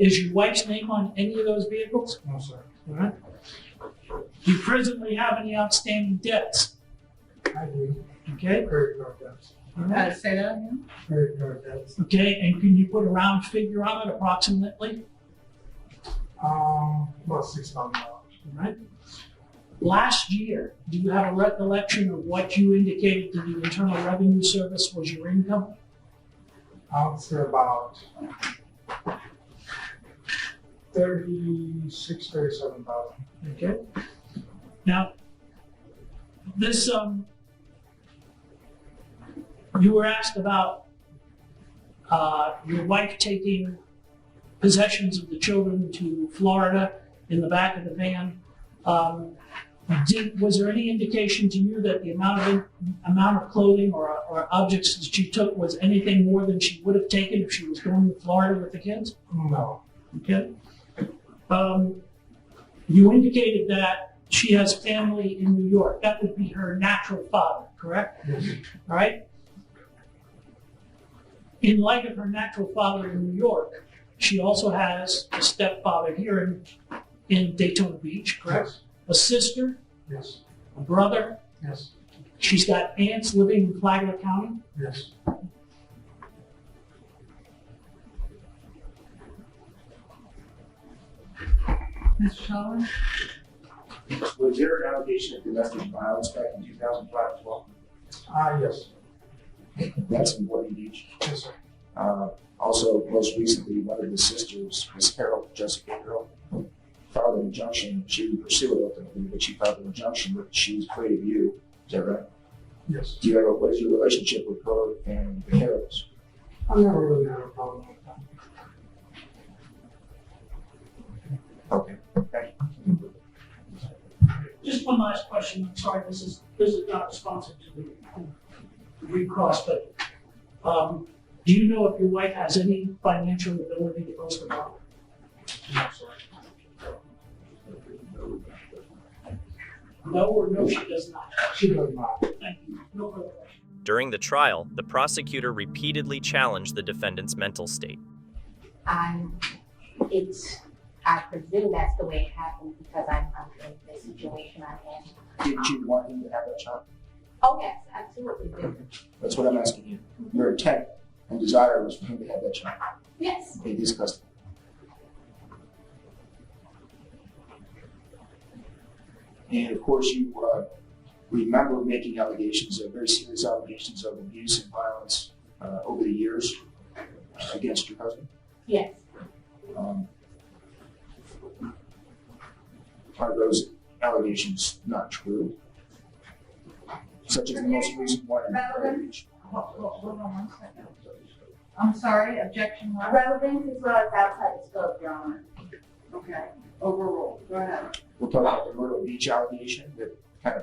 Is your wife's name on any of those vehicles? No, sir. All right. Do you presently have any outstanding debts? I do. Okay. Credit card debts. All right. Say that again? Credit card debts. Okay. And can you put a round figure on it approximately? About $6,000. All right. Last year, do you have a recollection of what you indicated to the Internal Revenue Service was your income? I would say about 37,000. Okay. Now, this, you were asked about your wife taking possessions of the children to Florida in the back of the van. Was there any indication to you that the amount of clothing or objects that she took was anything more than she would have taken if she was going to Florida with the kids? No. Okay. You indicated that she has family in New York. That would be her natural father, correct? Yes. All right. In light of her natural father in New York, she also has a stepfather here in Daytona Beach, correct? Yes. A sister, Yes. a brother. Yes. She's got aunts living in Flagler County. Yes. Ms. Shaw? Was there an allegation of domestic violence back in 2005 as well? Yes. That's in Boynton Beach. Yes, sir. Also, most recently, one of the sisters, Ms. Jessica Carroll, filed an injunction. She didn't pursue it ultimately, but she filed an injunction that she was afraid of you. Is that right? Yes. Do you have what is your relationship with her and the Carrolls? I never really had a problem with that. Okay, thank you. Just one last question. I'm sorry, this is not responsive to the recross, but do you know if your wife has any financial ability to boast about? No, sir. No, or no, she does not. She does not. Thank you. No further questions. During the trial, the prosecutor repeatedly challenged the defendant's mental state. I presume that's the way it happened because I'm in the situation I'm in. Did you want him to have that child? Oh, yes, absolutely. That's what I'm asking you. Your intent and desire was for him to have that child Yes. in his custody. And of course, you remember making allegations, very serious allegations of abuse and violence over the years against your husband. Yes. Are those allegations not true? Such as the most recent one. Relevant. Hold on one second. I'm sorry, objection. Relevant as well as outside the scope, Your Honor. Okay, overruled. Go ahead. We'll talk about the Myrtle Beach allegation that kind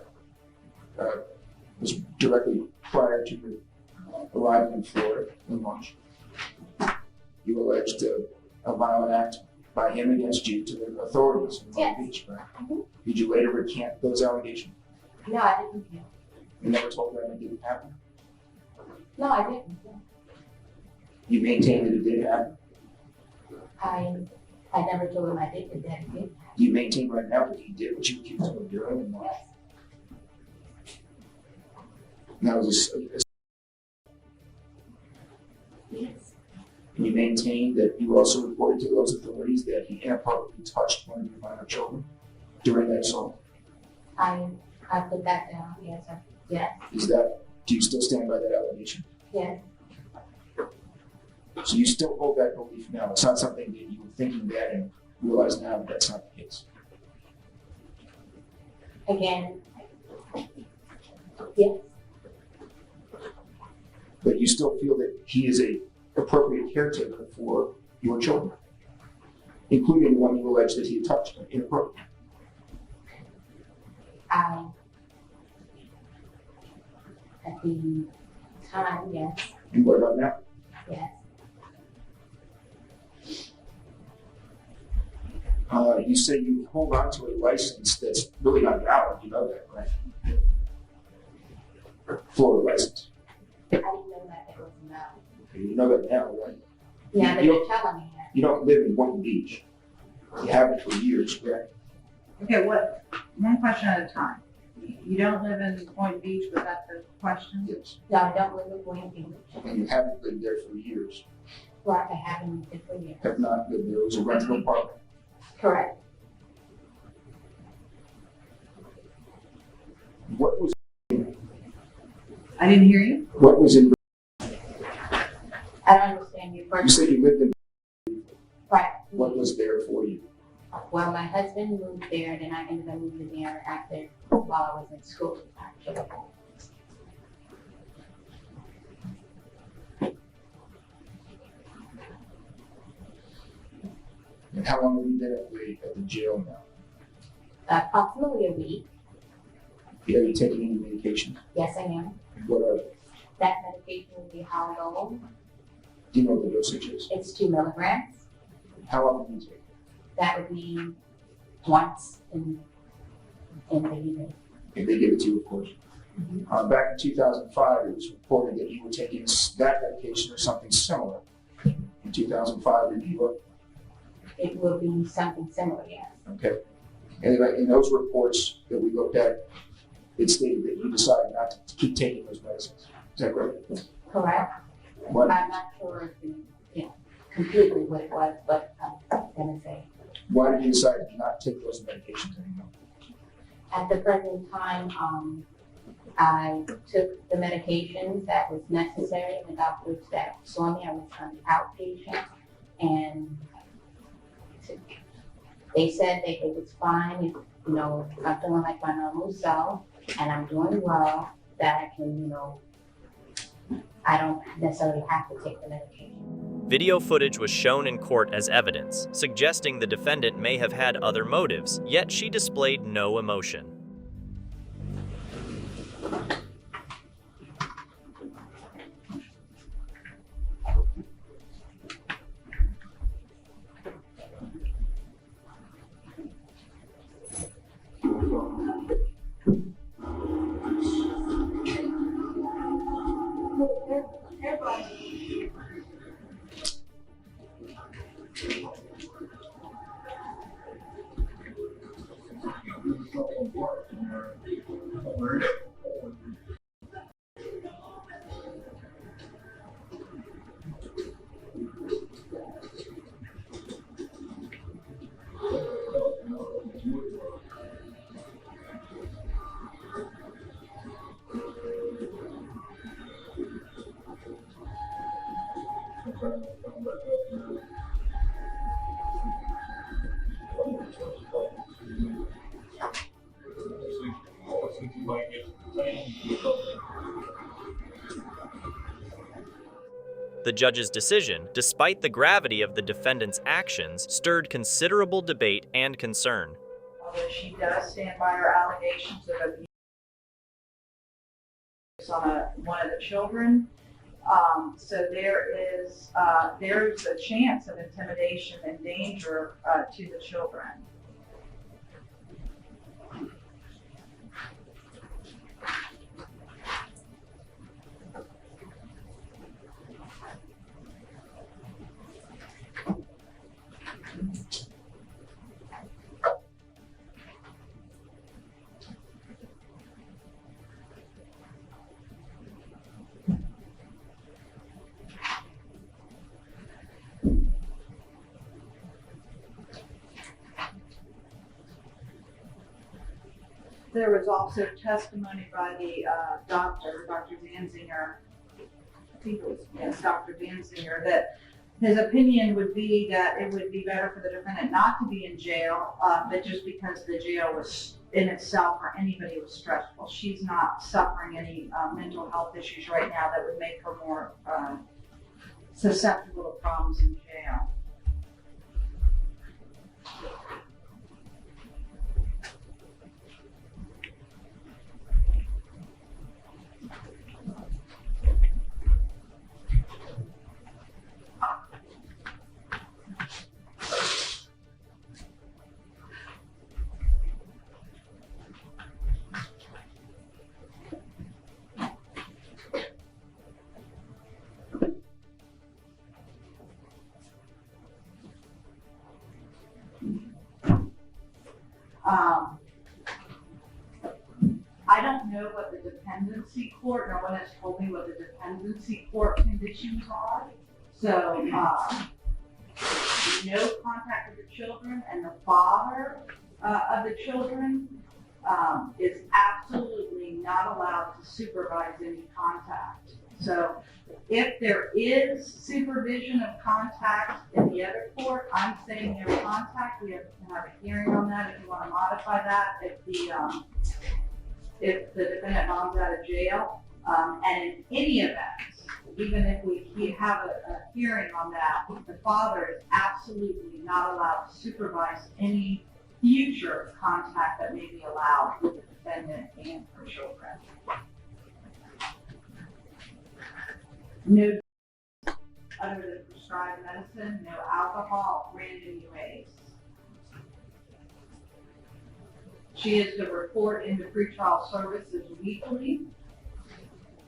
of was directly prior to your arriving in Florida in March. You alleged a violent act by him against you to the authorities in Myrtle Beach, right? Mm-hmm. Did you later recant those allegations? No, I didn't. You never told them it didn't happen? No, I didn't. You maintained that it did happen? I never told him I did that it did. Do you maintain right now that he did what you accused him of doing in March? That was Yes. and you maintain that you also reported to those authorities that he inappropriately touched one of your minor children during that assault? I put that down, yes, sir. Yes. Do you still stand by that allegation? Yes. So you still hold that belief now? It's not something that you were thinking that and realize now that that's not the case? Again, yes. But you still feel that he is a appropriate caretaker for your children, including the one you allege that he touched inappropriately? At the time, yes. And what about now? Yes. you say you hold on to a license that's really not valid, you know that, right? Florida license. I didn't know that it was not. Okay, you know that now, right? Yeah, but You you're telling me that. You don't live in Boynton Beach. You haven't for years, correct? Okay, one question at a time. You don't live in Point Beach, was that the question? Yes. No, I don't live in Boynton Beach. And you haven't lived there for years. Right, I haven't lived for years. Have not lived there. It was a rental apartment. Correct. What was, I didn't hear you. what was in, I don't understand your you question. said you lived in, Right. what was there for you? Well, my husband moved there, and then I ended up moving there after, while I was in school, actually. And how long have you been at the jail now? Approximately a week. Have you taken any medication? Yes, I am. What are they? That medication would be how low? Do you know what the dosage is? It's 2 milligrams. How often do you take it? That would be once in the evening. And they give it to you, of course. Back in 2005, it was reported that you were taking that medication or something similar. In 2005, did you look? It will be something similar, yes. Okay. Anyway, in those reports that we looked at, it stated that you decided not to keep taking those medicines. Is that correct? Correct. What? I'm not sure if completely what it was, but I'm gonna say. Why did you decide to not take those medications anymore? At the present time, I took the medications that was necessary. The doctors that saw me, I was on the outpatient, and they said that it was fine if, I'm feeling like my normal self, and I'm doing well, that I can, I don't necessarily have to take the medication. Video footage was shown in court as evidence, suggesting the defendant may have had other motives, yet she displayed no emotion. The judge's decision, despite the gravity of the defendant's actions, stirred considerable debate and concern. Although she does stand by her allegations of abuse on one of the children. So there's a chance of intimidation and danger to the children. There was also testimony by the Dr. Danzinger, I think it was, yes, Dr. Danzinger, that his opinion would be that it would be better for the defendant not to be in jail, but just because the jail was in itself or anybody was stressful. She's not suffering any mental health issues right now that would make her more susceptible to problems in jail. dependency court. No one has told me what the dependency court conditions are. So, no contact with the children, and the father of the children is absolutely not allowed to supervise any contact. So if there is supervision of contact in the other court, I'm saying no contact. We have to have a hearing on that if you want to modify that. If the defendant bombs out of jail, and in any event, even if we have a hearing on that, the father is absolutely not allowed to supervise any future contact that may be allowed with the defendant and her children. No other than prescribed medicine, no alcohol, random UAs. She is to report into pretrial services weekly.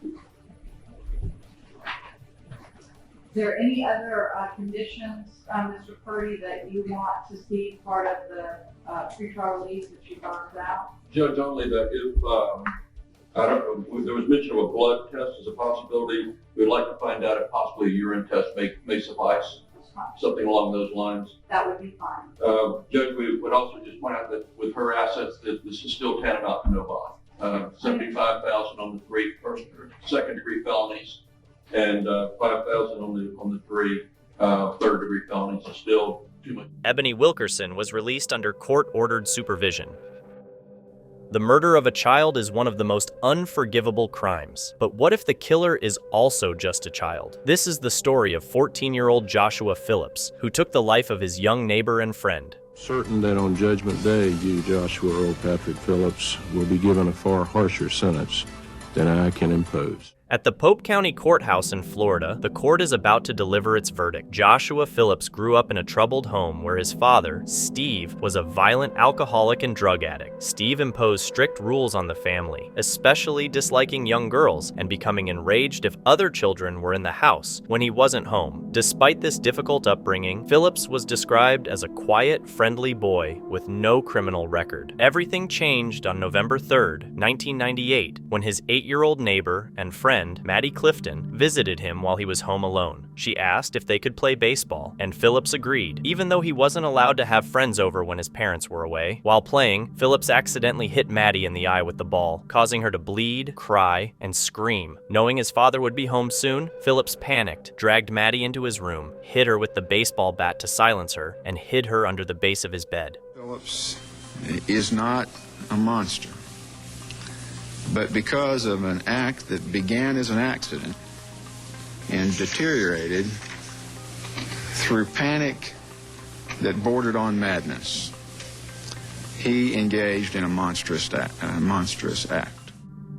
Is there any other conditions, Mr. Purdy, that you want to see part of the pretrial release that you marked out? Judge, only that if, I don't know, there was mention of a blood test as a possibility. We'd like to find out if possibly a urine test may suffice, something along those lines. That would be fine. Judge, we would also just point out that with her assets, that this is still tantamount to no bond. $75,000 on the 3 first or second degree felonies, and $5,000 on the 3 third degree felonies is still too much. Ebony Wilkerson was released under court-ordered supervision. The murder of a child is one of the most unforgivable crimes. But what if the killer is also just a child? This is the story of 14-year-old Joshua Phillips, who took the life of his young neighbor and friend. Certain that on Judgment Day, you, Joshua Earl Patrick Phillips, will be given a far harsher sentence than I can impose. At the Pope County Courthouse in Florida, the court is about to deliver its verdict. Joshua Phillips grew up in a troubled home where his father, Steve, was a violent alcoholic and drug addict. Steve imposed strict rules on the family, especially disliking young girls and becoming enraged if other children were in the house when he wasn't home. Despite this difficult upbringing, Phillips was described as a quiet, friendly boy with no criminal record. Everything changed on November 3rd, 1998, when his 8-year-old neighbor and friend, Maddie Clifton, visited him while he was home alone. She asked if they could play baseball, and Phillips agreed, even though he wasn't allowed to have friends over when his parents were away. While playing, Phillips accidentally hit Maddie in the eye with the ball, causing her to bleed, cry, and scream. Knowing his father would be home soon, Phillips panicked, dragged Maddie into his room, hit her with the baseball bat to silence her, and hid her under the base of his bed. Phillips is not a monster. But because of an act that began as an accident and deteriorated through panic that bordered on madness, he engaged in a monstrous act.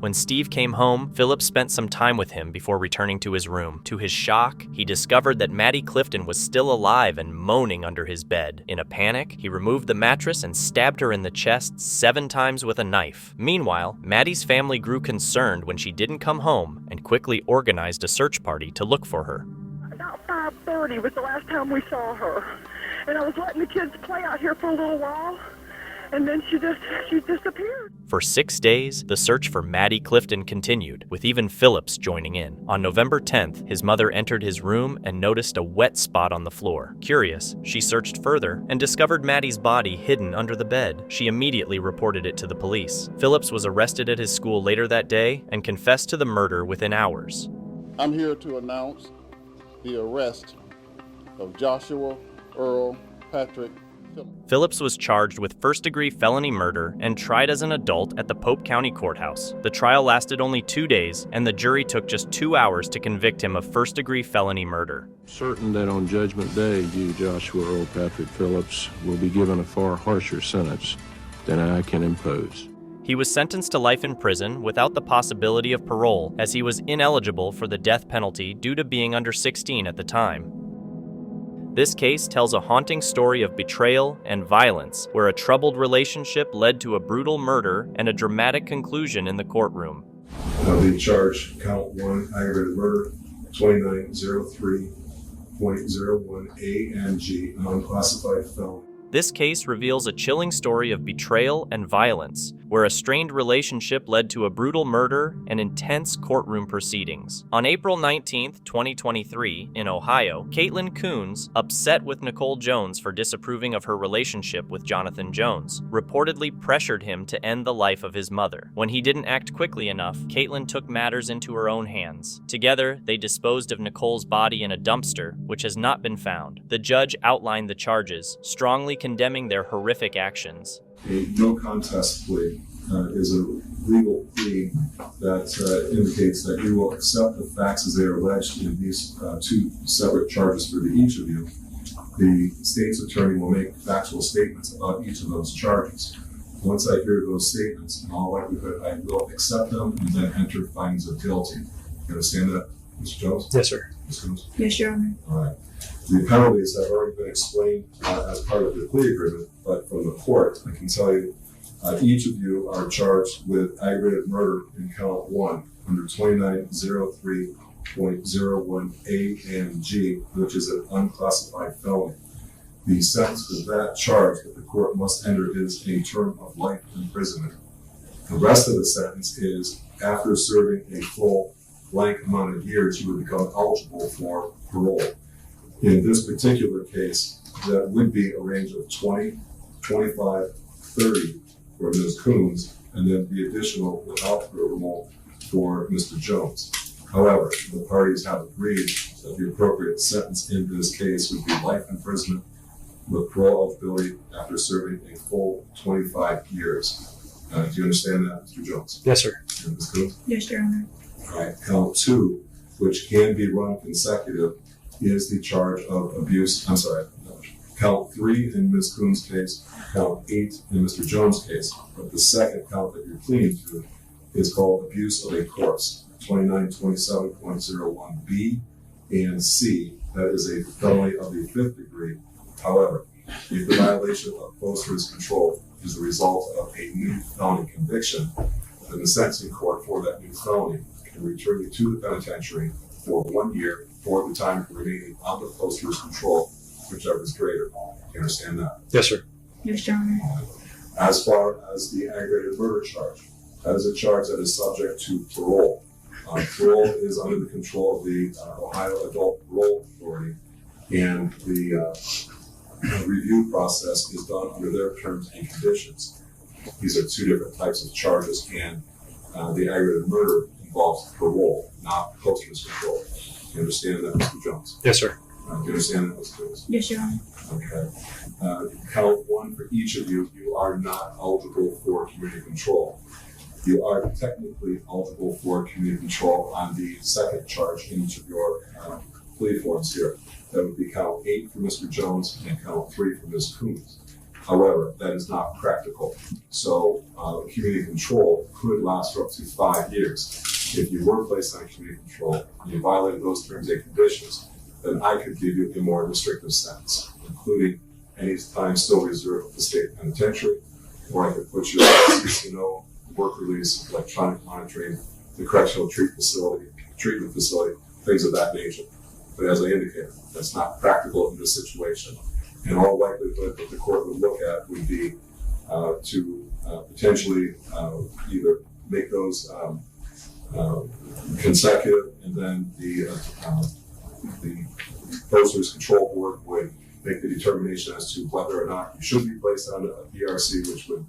When Steve came home, Phillips spent some time with him before returning to his room. To his shock, he discovered that Maddie Clifton was still alive and moaning under his bed. In a panic, he removed the mattress and stabbed her in the chest 7 times with a knife. Meanwhile, Maddie's family grew concerned when she didn't come home and quickly organized a search party to look for her. About 5:30 was the last time we saw her. And I was letting the kids play out here for a little while. And then she disappeared. For 6 days, the search for Maddie Clifton continued, with even Phillips joining in. On November 10th, his mother entered his room and noticed a wet spot on the floor. Curious, she searched further and discovered Maddie's body hidden under the bed. She immediately reported it to the police. Phillips was arrested at his school later that day and confessed to the murder within hours. I'm here to announce the arrest of Joshua Earl Patrick Phillips was charged with first-degree felony murder and tried as an adult at the Pope County Courthouse. The trial lasted only 2 days, and the jury took just 2 hours to convict him of first-degree felony murder. Certain that on Judgment Day, you, Joshua Earl Patrick Phillips, will be given a far harsher sentence than I can impose. He was sentenced to life in prison without the possibility of parole, as he was ineligible for the death penalty due to being under 16 at the time. This case tells a haunting story of betrayal and violence, where a troubled relationship led to a brutal murder and a dramatic conclusion in the courtroom. I'll be charged count 1, aggravated murder, 2903.01 A and G, an unclassified felon. This case reveals a chilling story of betrayal and violence, where a strained relationship led to a brutal murder and intense courtroom proceedings. On April 19, 2023, in Ohio, Caitlyn Coons, upset with Nicole Jones for disapproving of her relationship with Jonathan Jones, reportedly pressured him to end the life of his mother. When he didn't act quickly enough, Caitlyn took matters into her own hands. Together, they disposed of Nicole's body in a dumpster, which has not been found. The judge outlined the charges, strongly condemning their horrific actions. A no contest plea is a legal plea that indicates that you will accept the facts as they are alleged in these two separate charges for each of you. The state's attorney will make factual statements about each of those charges. Once I hear those statements, in all likelihood, I will accept them and then enter findings of guilty. You understand that, Mr. Jones? Yes, sir. Ms. Coons? Yes, Your Honor. All right. The penalties have already been explained as part of the plea agreement, but from the court, I can tell you, each of you are charged with aggravated murder in count 1 under 2903.01A and G, which is an unclassified felony. The sentence for that charge that the court must enter is a term of life imprisonment. The rest of the sentence is after serving a full blank amount of years, you would become eligible for parole. In this particular case, that would be a range of 20, 25, 30 for Ms. Coons, and then the additional without parole for Mr. Jones. However, the parties have agreed that the appropriate sentence in this case would be life imprisonment with parole eligibility after serving a full 25 years. Do you understand that, Mr. Jones? Yes, sir. And Ms. Coons? Yes, Your Honor. All right, count 2, which can be run consecutive, is the charge of abuse. Count 3 in Ms. Coons' case, count 8 in Mr. Jones' case. But the second count that you're pleading to is called abuse of a corpse, 2927.01B and C. That is a felony of the 5th degree. However, if the violation of post-risk control is the result of a new felony conviction, then the sentencing court for that new felony can return you to the penitentiary for 1 year for the time remaining on the post-risk control, whichever is greater. You understand that? Yes, sir. Yes, Your Honor. As far as the aggravated murder charge, that is a charge that is subject to parole. Parole is under the control of the Ohio Adult Parole Authority, and the review process is done under their terms and conditions. These are two different types of charges, and the aggravated murder involves parole, not post-risk control. You understand that, Mr. Jones? Yes, sir. You understand that, Mr. Jones? Yes, Your Honor. Okay. Count 1 for each of you, you are not eligible for community control. You are technically eligible for community control on the second charge in each of your plea forms here. That would be count 8 for Mr. Jones and count 3 for Ms. Coons. However, that is not practical. So community control could last for up to 5 years. If you were placed on community control and you violated those terms and conditions, then I could give you a more restrictive sentence, including any time still reserved for the state penitentiary, or I could put you in CCNO, work release, electronic monitoring, the correctional treatment facility, things of that nature. But as I indicated, that's not practical in this situation. In all likelihood, what the court would look at would be to potentially either make those consecutive, and then the post-risk control board would make the determination as to whether or not you should be placed on a PRC, which would.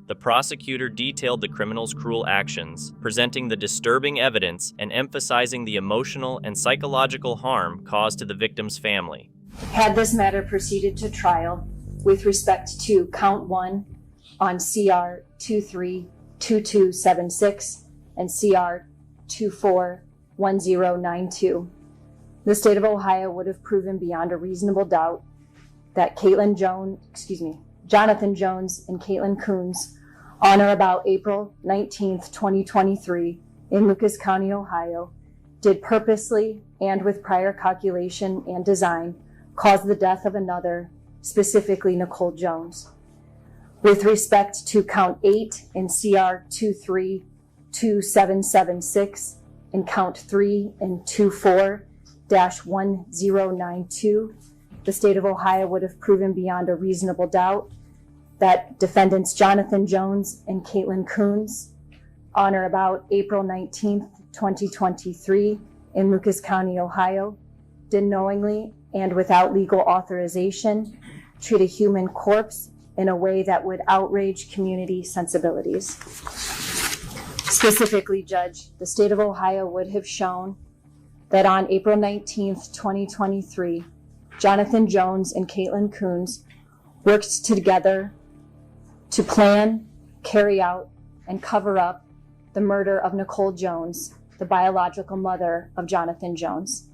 The prosecutor detailed the criminal's cruel actions, presenting the disturbing evidence and emphasizing the emotional and psychological harm caused to the victim's family. Had this matter proceeded to trial with respect to count 1 on CR 232276 and CR 241092, the state of Ohio would have proven beyond a reasonable doubt that Jonathan Jones and Caitlyn Coons, on or about April 19th, 2023, in Lucas County, Ohio, did purposely and with prior calculation and design cause the death of another, specifically Nicole Jones. With respect to count 8 in CR 232776 and count 3 in 24-1092, the state of Ohio would have proven beyond a reasonable doubt that defendants Jonathan Jones and Caitlyn Coons, on or about April 19th, 2023, in Lucas County, Ohio, did knowingly and without legal authorization treat a human corpse in a way that would outrage community sensibilities. Specifically, Judge, the state of Ohio would have shown that on April 19th, 2023, Jonathan Jones and Caitlyn Coons worked together to plan, carry out, and cover up the murder of Nicole Jones, the biological mother of Jonathan Jones.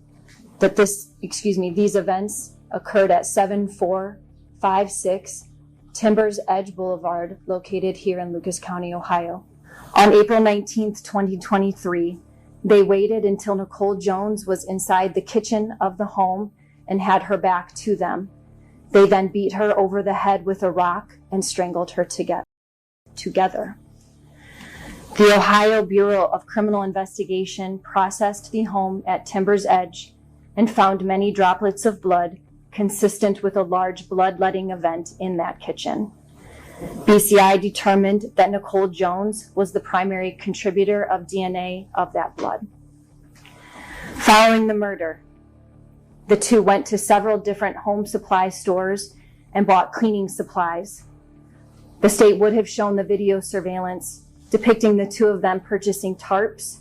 That these events occurred at 7456 Timbers Edge Boulevard, located here in Lucas County, Ohio. On April 19th, 2023, they waited until Nicole Jones was inside the kitchen of the home and had her back to them. They then beat her over the head with a rock and strangled her together. The Ohio Bureau of Criminal Investigation processed the home at Timbers Edge and found many droplets of blood consistent with a large bloodletting event in that kitchen. BCI determined that Nicole Jones was the primary contributor of DNA of that blood. Following the murder, the two went to several different home supply stores and bought cleaning supplies. The state would have shown the video surveillance depicting the two of them purchasing tarps,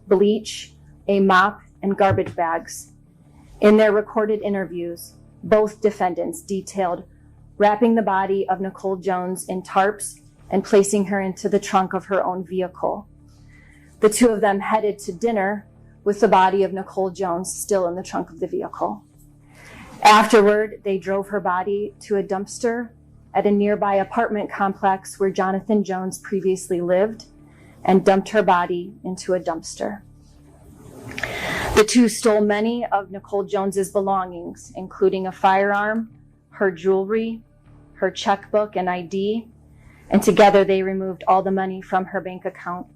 bleach, a mop, and garbage bags. In their recorded interviews, both defendants detailed wrapping the body of Nicole Jones in tarps and placing her into the trunk of her own vehicle. The two of them headed to dinner with the body of Nicole Jones still in the trunk of the vehicle. Afterward, they drove her body to a dumpster at a nearby apartment complex where Jonathan Jones previously lived and dumped her body into a dumpster. The two stole many of Nicole Jones's belongings, including a firearm, her jewelry, her checkbook and ID, and together they removed all the money from her bank account.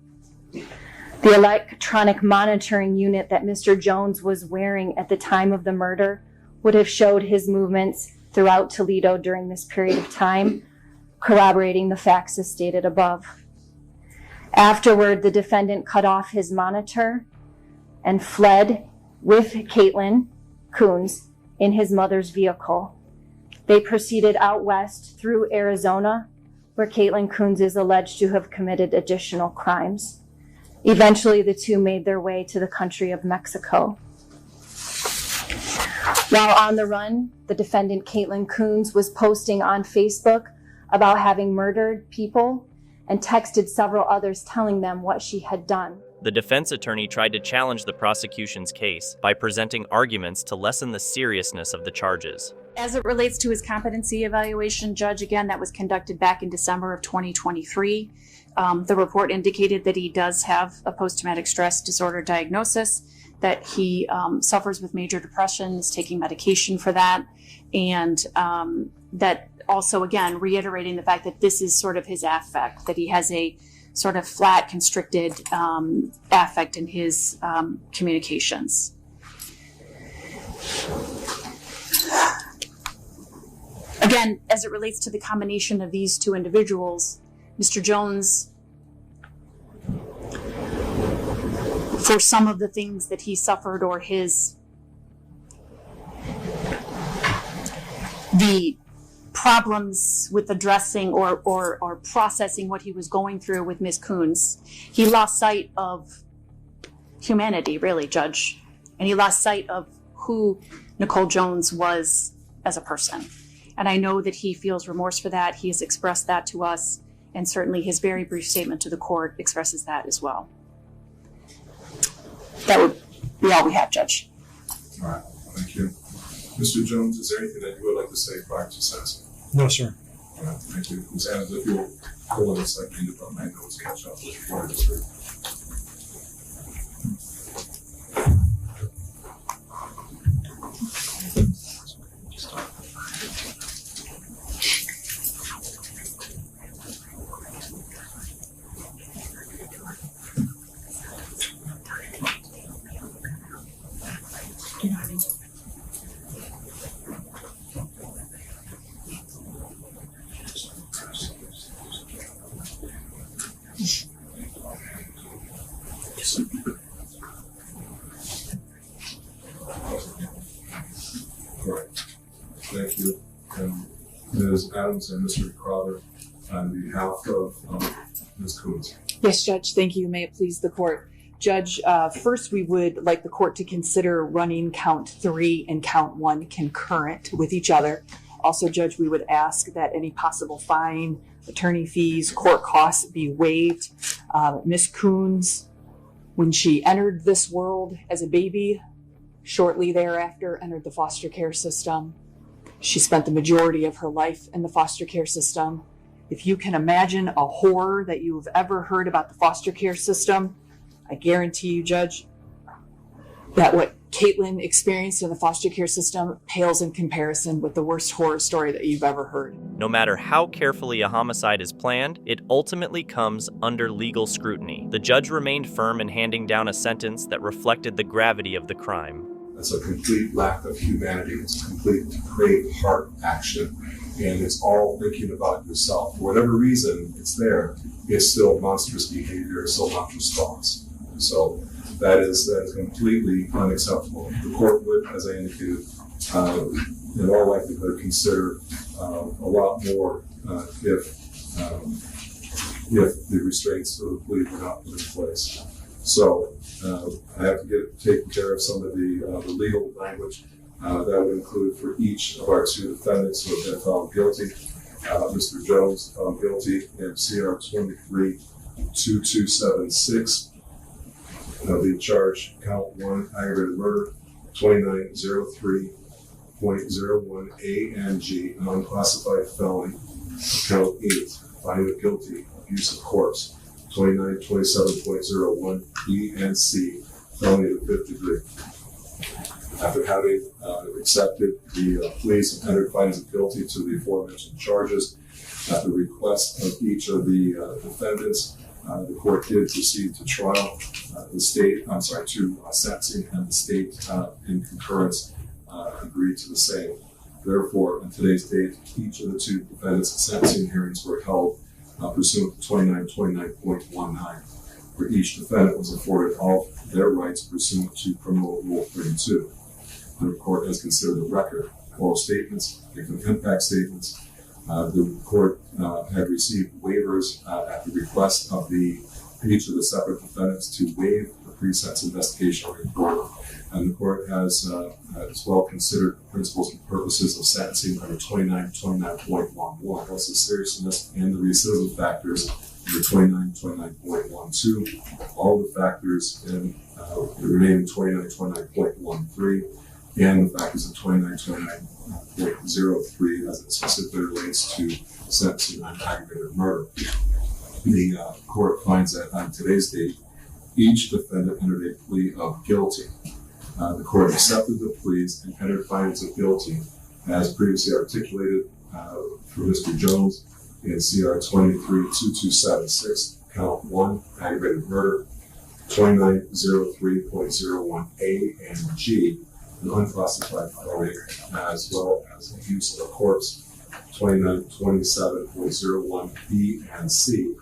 The electronic monitoring unit that Mr. Jones was wearing at the time of the murder would have showed his movements throughout Toledo during this period of time, corroborating the facts as stated above. Afterward, the defendant cut off his monitor and fled with Caitlyn Coons in his mother's vehicle. They proceeded out west through Arizona, where Caitlyn Coons is alleged to have committed additional crimes. Eventually, the two made their way to the country of Mexico. While on the run, the defendant Caitlyn Coons was posting on Facebook about having murdered people and texted several others telling them what she had done. The defense attorney tried to challenge the prosecution's case by presenting arguments to lessen the seriousness of the charges. As it relates to his competency evaluation, Judge, again, that was conducted back in December of 2023. The report indicated that he does have a post-traumatic stress disorder diagnosis, that he suffers with major depression, is taking medication for that, and that also, again, reiterating the fact that this is sort of his affect, that he has a sort of flat, constricted affect in his communications. Again, as it relates to the combination of these two individuals, Mr. Jones, for some of the things that he suffered or the problems with addressing or processing what he was going through with Ms. Coons, he lost sight of humanity, really, Judge. And he lost sight of who Nicole Jones was as a person. And I know that he feels remorse for that. He has expressed that to us. And certainly his very brief statement to the court expresses that as well. That would be all we have, Judge. All right, thank you. Mr. Jones, is there anything that you would like to say prior to sentencing? No, sir. All right, thank you. Ms. Adams, if you'll hold on a second, if my notes catch up with you. Adams and Mr. Crowther on behalf of Ms. Coons. Yes, Judge, thank you. May it please the court. Judge, first we would like the court to consider running count 3 and count 1 concurrent with each other. Also, Judge, we would ask that any possible fine, attorney fees, court costs be waived. Ms. Coons, when she entered this world as a baby, shortly thereafter entered the foster care system. She spent the majority of her life in the foster care system. If you can imagine a horror that you've ever heard about the foster care system, I guarantee you, Judge, that what Caitlyn experienced in the foster care system pales in comparison with the worst horror story that you've ever heard. No matter how carefully a homicide is planned, it ultimately comes under legal scrutiny. The judge remained firm in handing down a sentence that reflected the gravity of the crime. That's a complete lack of humanity. It's a complete great heart action. And it's all thinking about yourself. For whatever reason, it's there. It's still monstrous behavior. It's still monstrous thoughts. So that is completely unacceptable. The court would, as I indicated, in all likelihood consider a lot more if the restraints of the plea were not put in place. So I have to take care of some of the legal language. That would include for each of our 2 defendants who have been found guilty. Mr. Jones found guilty in CR 23-2276. The charge, count 1, aggravated murder, 2903.01 A and G, an unclassified felony. Count 8, finding of guilty, abuse of corpse, 2927.01 B and C, felony of the 5th degree. After having accepted the pleas and entered findings of guilty to the aforementioned charges, at the request of each of the defendants, the court did proceed to trial. To sentencing, and the state in concurrence agreed to the same. Therefore, on today's date, each of the 2 defendants' sentencing hearings were held pursuant to 2929.19, where each defendant was afforded all their rights pursuant to Criminal Rule 32. The court has considered the record, oral statements, victim impact statements. The court had received waivers at the request of each of the separate defendants to waive the pre-sentence investigation report. And the court has as well considered the principles and purposes of sentencing under 2929.11. That's the seriousness and the recidivism factors under 2929.12. All the factors in the remaining 2929.13 and the factors of 2929.03 as it specifically relates to sentencing on aggravated murder. The court finds that on today's date, each defendant entered a plea of guilty. The court accepted the pleas and entered findings of guilty as previously articulated for Mr. Jones in CR 23-2276, count 1, aggravated murder, 2903.01 A and G, an unclassified felony, as well as the use of a corpse, 2927.01 B and C,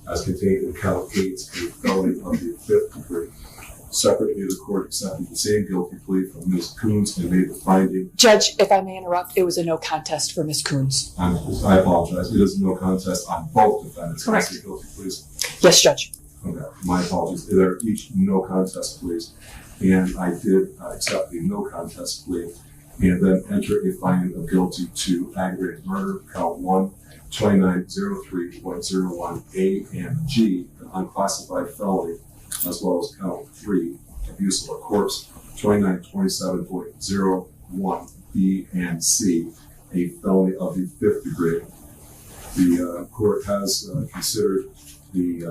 as contained in count 8, a felony of the 5th degree. Separately, the court accepted the same guilty plea from Ms. Coons and made the finding. Judge, if I may interrupt, it was a no contest for Ms. Coons. I apologize. It is a no contest on both defendants. Correct. Guilty pleas. Yes, Judge. Okay, my apologies. They're each no contest pleas, and I did accept the no contest plea and then enter a finding of guilty to aggravated murder, count 1, 2903.01 A and G, an unclassified felony, as well as count 3, abuse of a corpse, 2927.01 B and C, a felony of the 5th degree. The court has considered the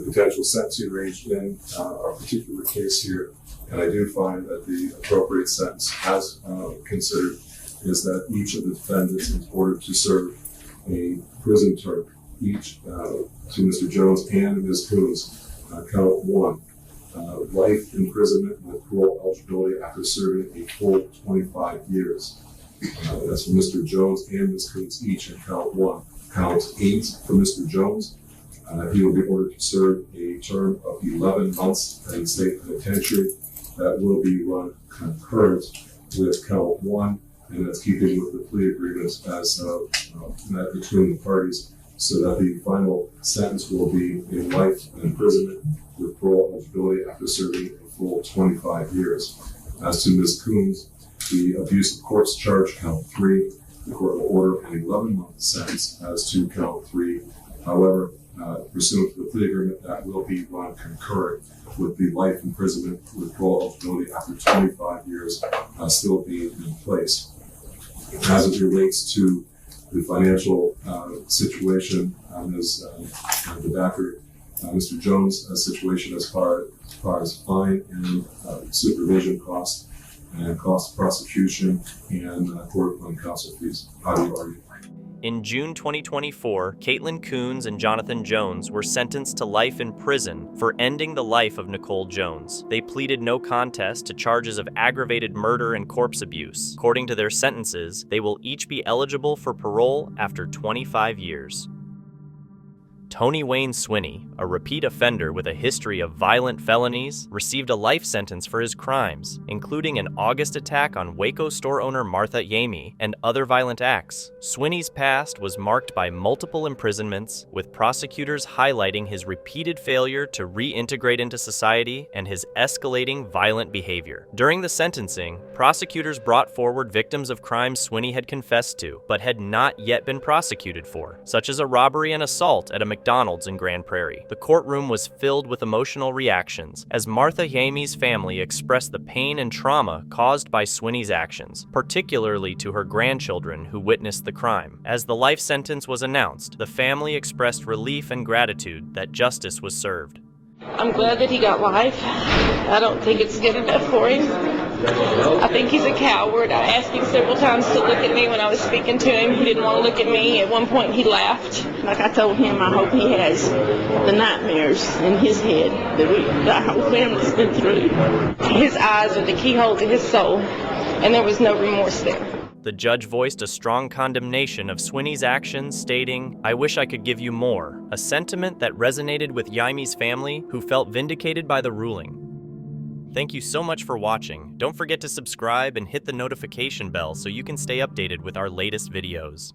potential sentencing range in our particular case here, and I do find that the appropriate sentence as considered is that each of the defendants is ordered to serve a prison term, each to Mr. Jones and Ms. Coons, count 1, life imprisonment with parole eligibility after serving a full 25 years. That's for Mr. Jones and Ms. Coons each in count 1. Count 8 for Mr. Jones. He will be ordered to serve a term of 11 months in state penitentiary that will be run concurrent with count 1 and that's keeping with the plea agreements as met between the parties, so that the final sentence will be in life imprisonment with parole eligibility after serving a full 25 years. As to Ms. Coombs, the abuse of corpse charge, count 3, the court will order an 11-month sentence as to count 3. However, pursuant to the plea agreement, that will be run concurrent with the life imprisonment with parole eligibility after 25 years still being in place. As it relates to the financial situation, Ms. DeBacker, Mr. Jones' situation as far as fine and supervision costs and cost of prosecution and court-appointed counsel fees. How do you argue? In June 2024, Caitlyn Coons and Jonathan Jones were sentenced to life in prison for ending the life of Nicole Jones. They pleaded no contest to charges of aggravated murder and corpse abuse. According to their sentences, they will each be eligible for parole after 25 years. Tony Wayne Swinney, a repeat offender with a history of violent felonies, received a life sentence for his crimes, including an August attack on Waco store owner Martha Yamey and other violent acts. Swinney's past was marked by multiple imprisonments, with prosecutors highlighting his repeated failure to reintegrate into society and his escalating violent behavior. During the sentencing, prosecutors brought forward victims of crimes Swinney had confessed to, but had not yet been prosecuted for, such as a robbery and assault at a McDonald's in Grand Prairie. The courtroom was filled with emotional reactions as Martha Yamey's family expressed the pain and trauma caused by Swinney's actions, particularly to her grandchildren who witnessed the crime. As the life sentence was announced, the family expressed relief and gratitude that justice was served. I'm glad that he got life. I don't think it's good enough for him. I think he's a coward. I asked him several times to look at me when I was speaking to him. He didn't want to look at me. At one point he laughed. Like I told him, I hope he has the nightmares in his head that our whole family's been through. His eyes are the keyhole to his soul, and there was no remorse there. The judge voiced a strong condemnation of Swinney's actions, stating, "I wish I could give you more," a sentiment that resonated with Yamey's family, who felt vindicated by the ruling. Thank you so much for watching. Don't forget to subscribe and hit the notification bell so you can stay updated with our latest videos.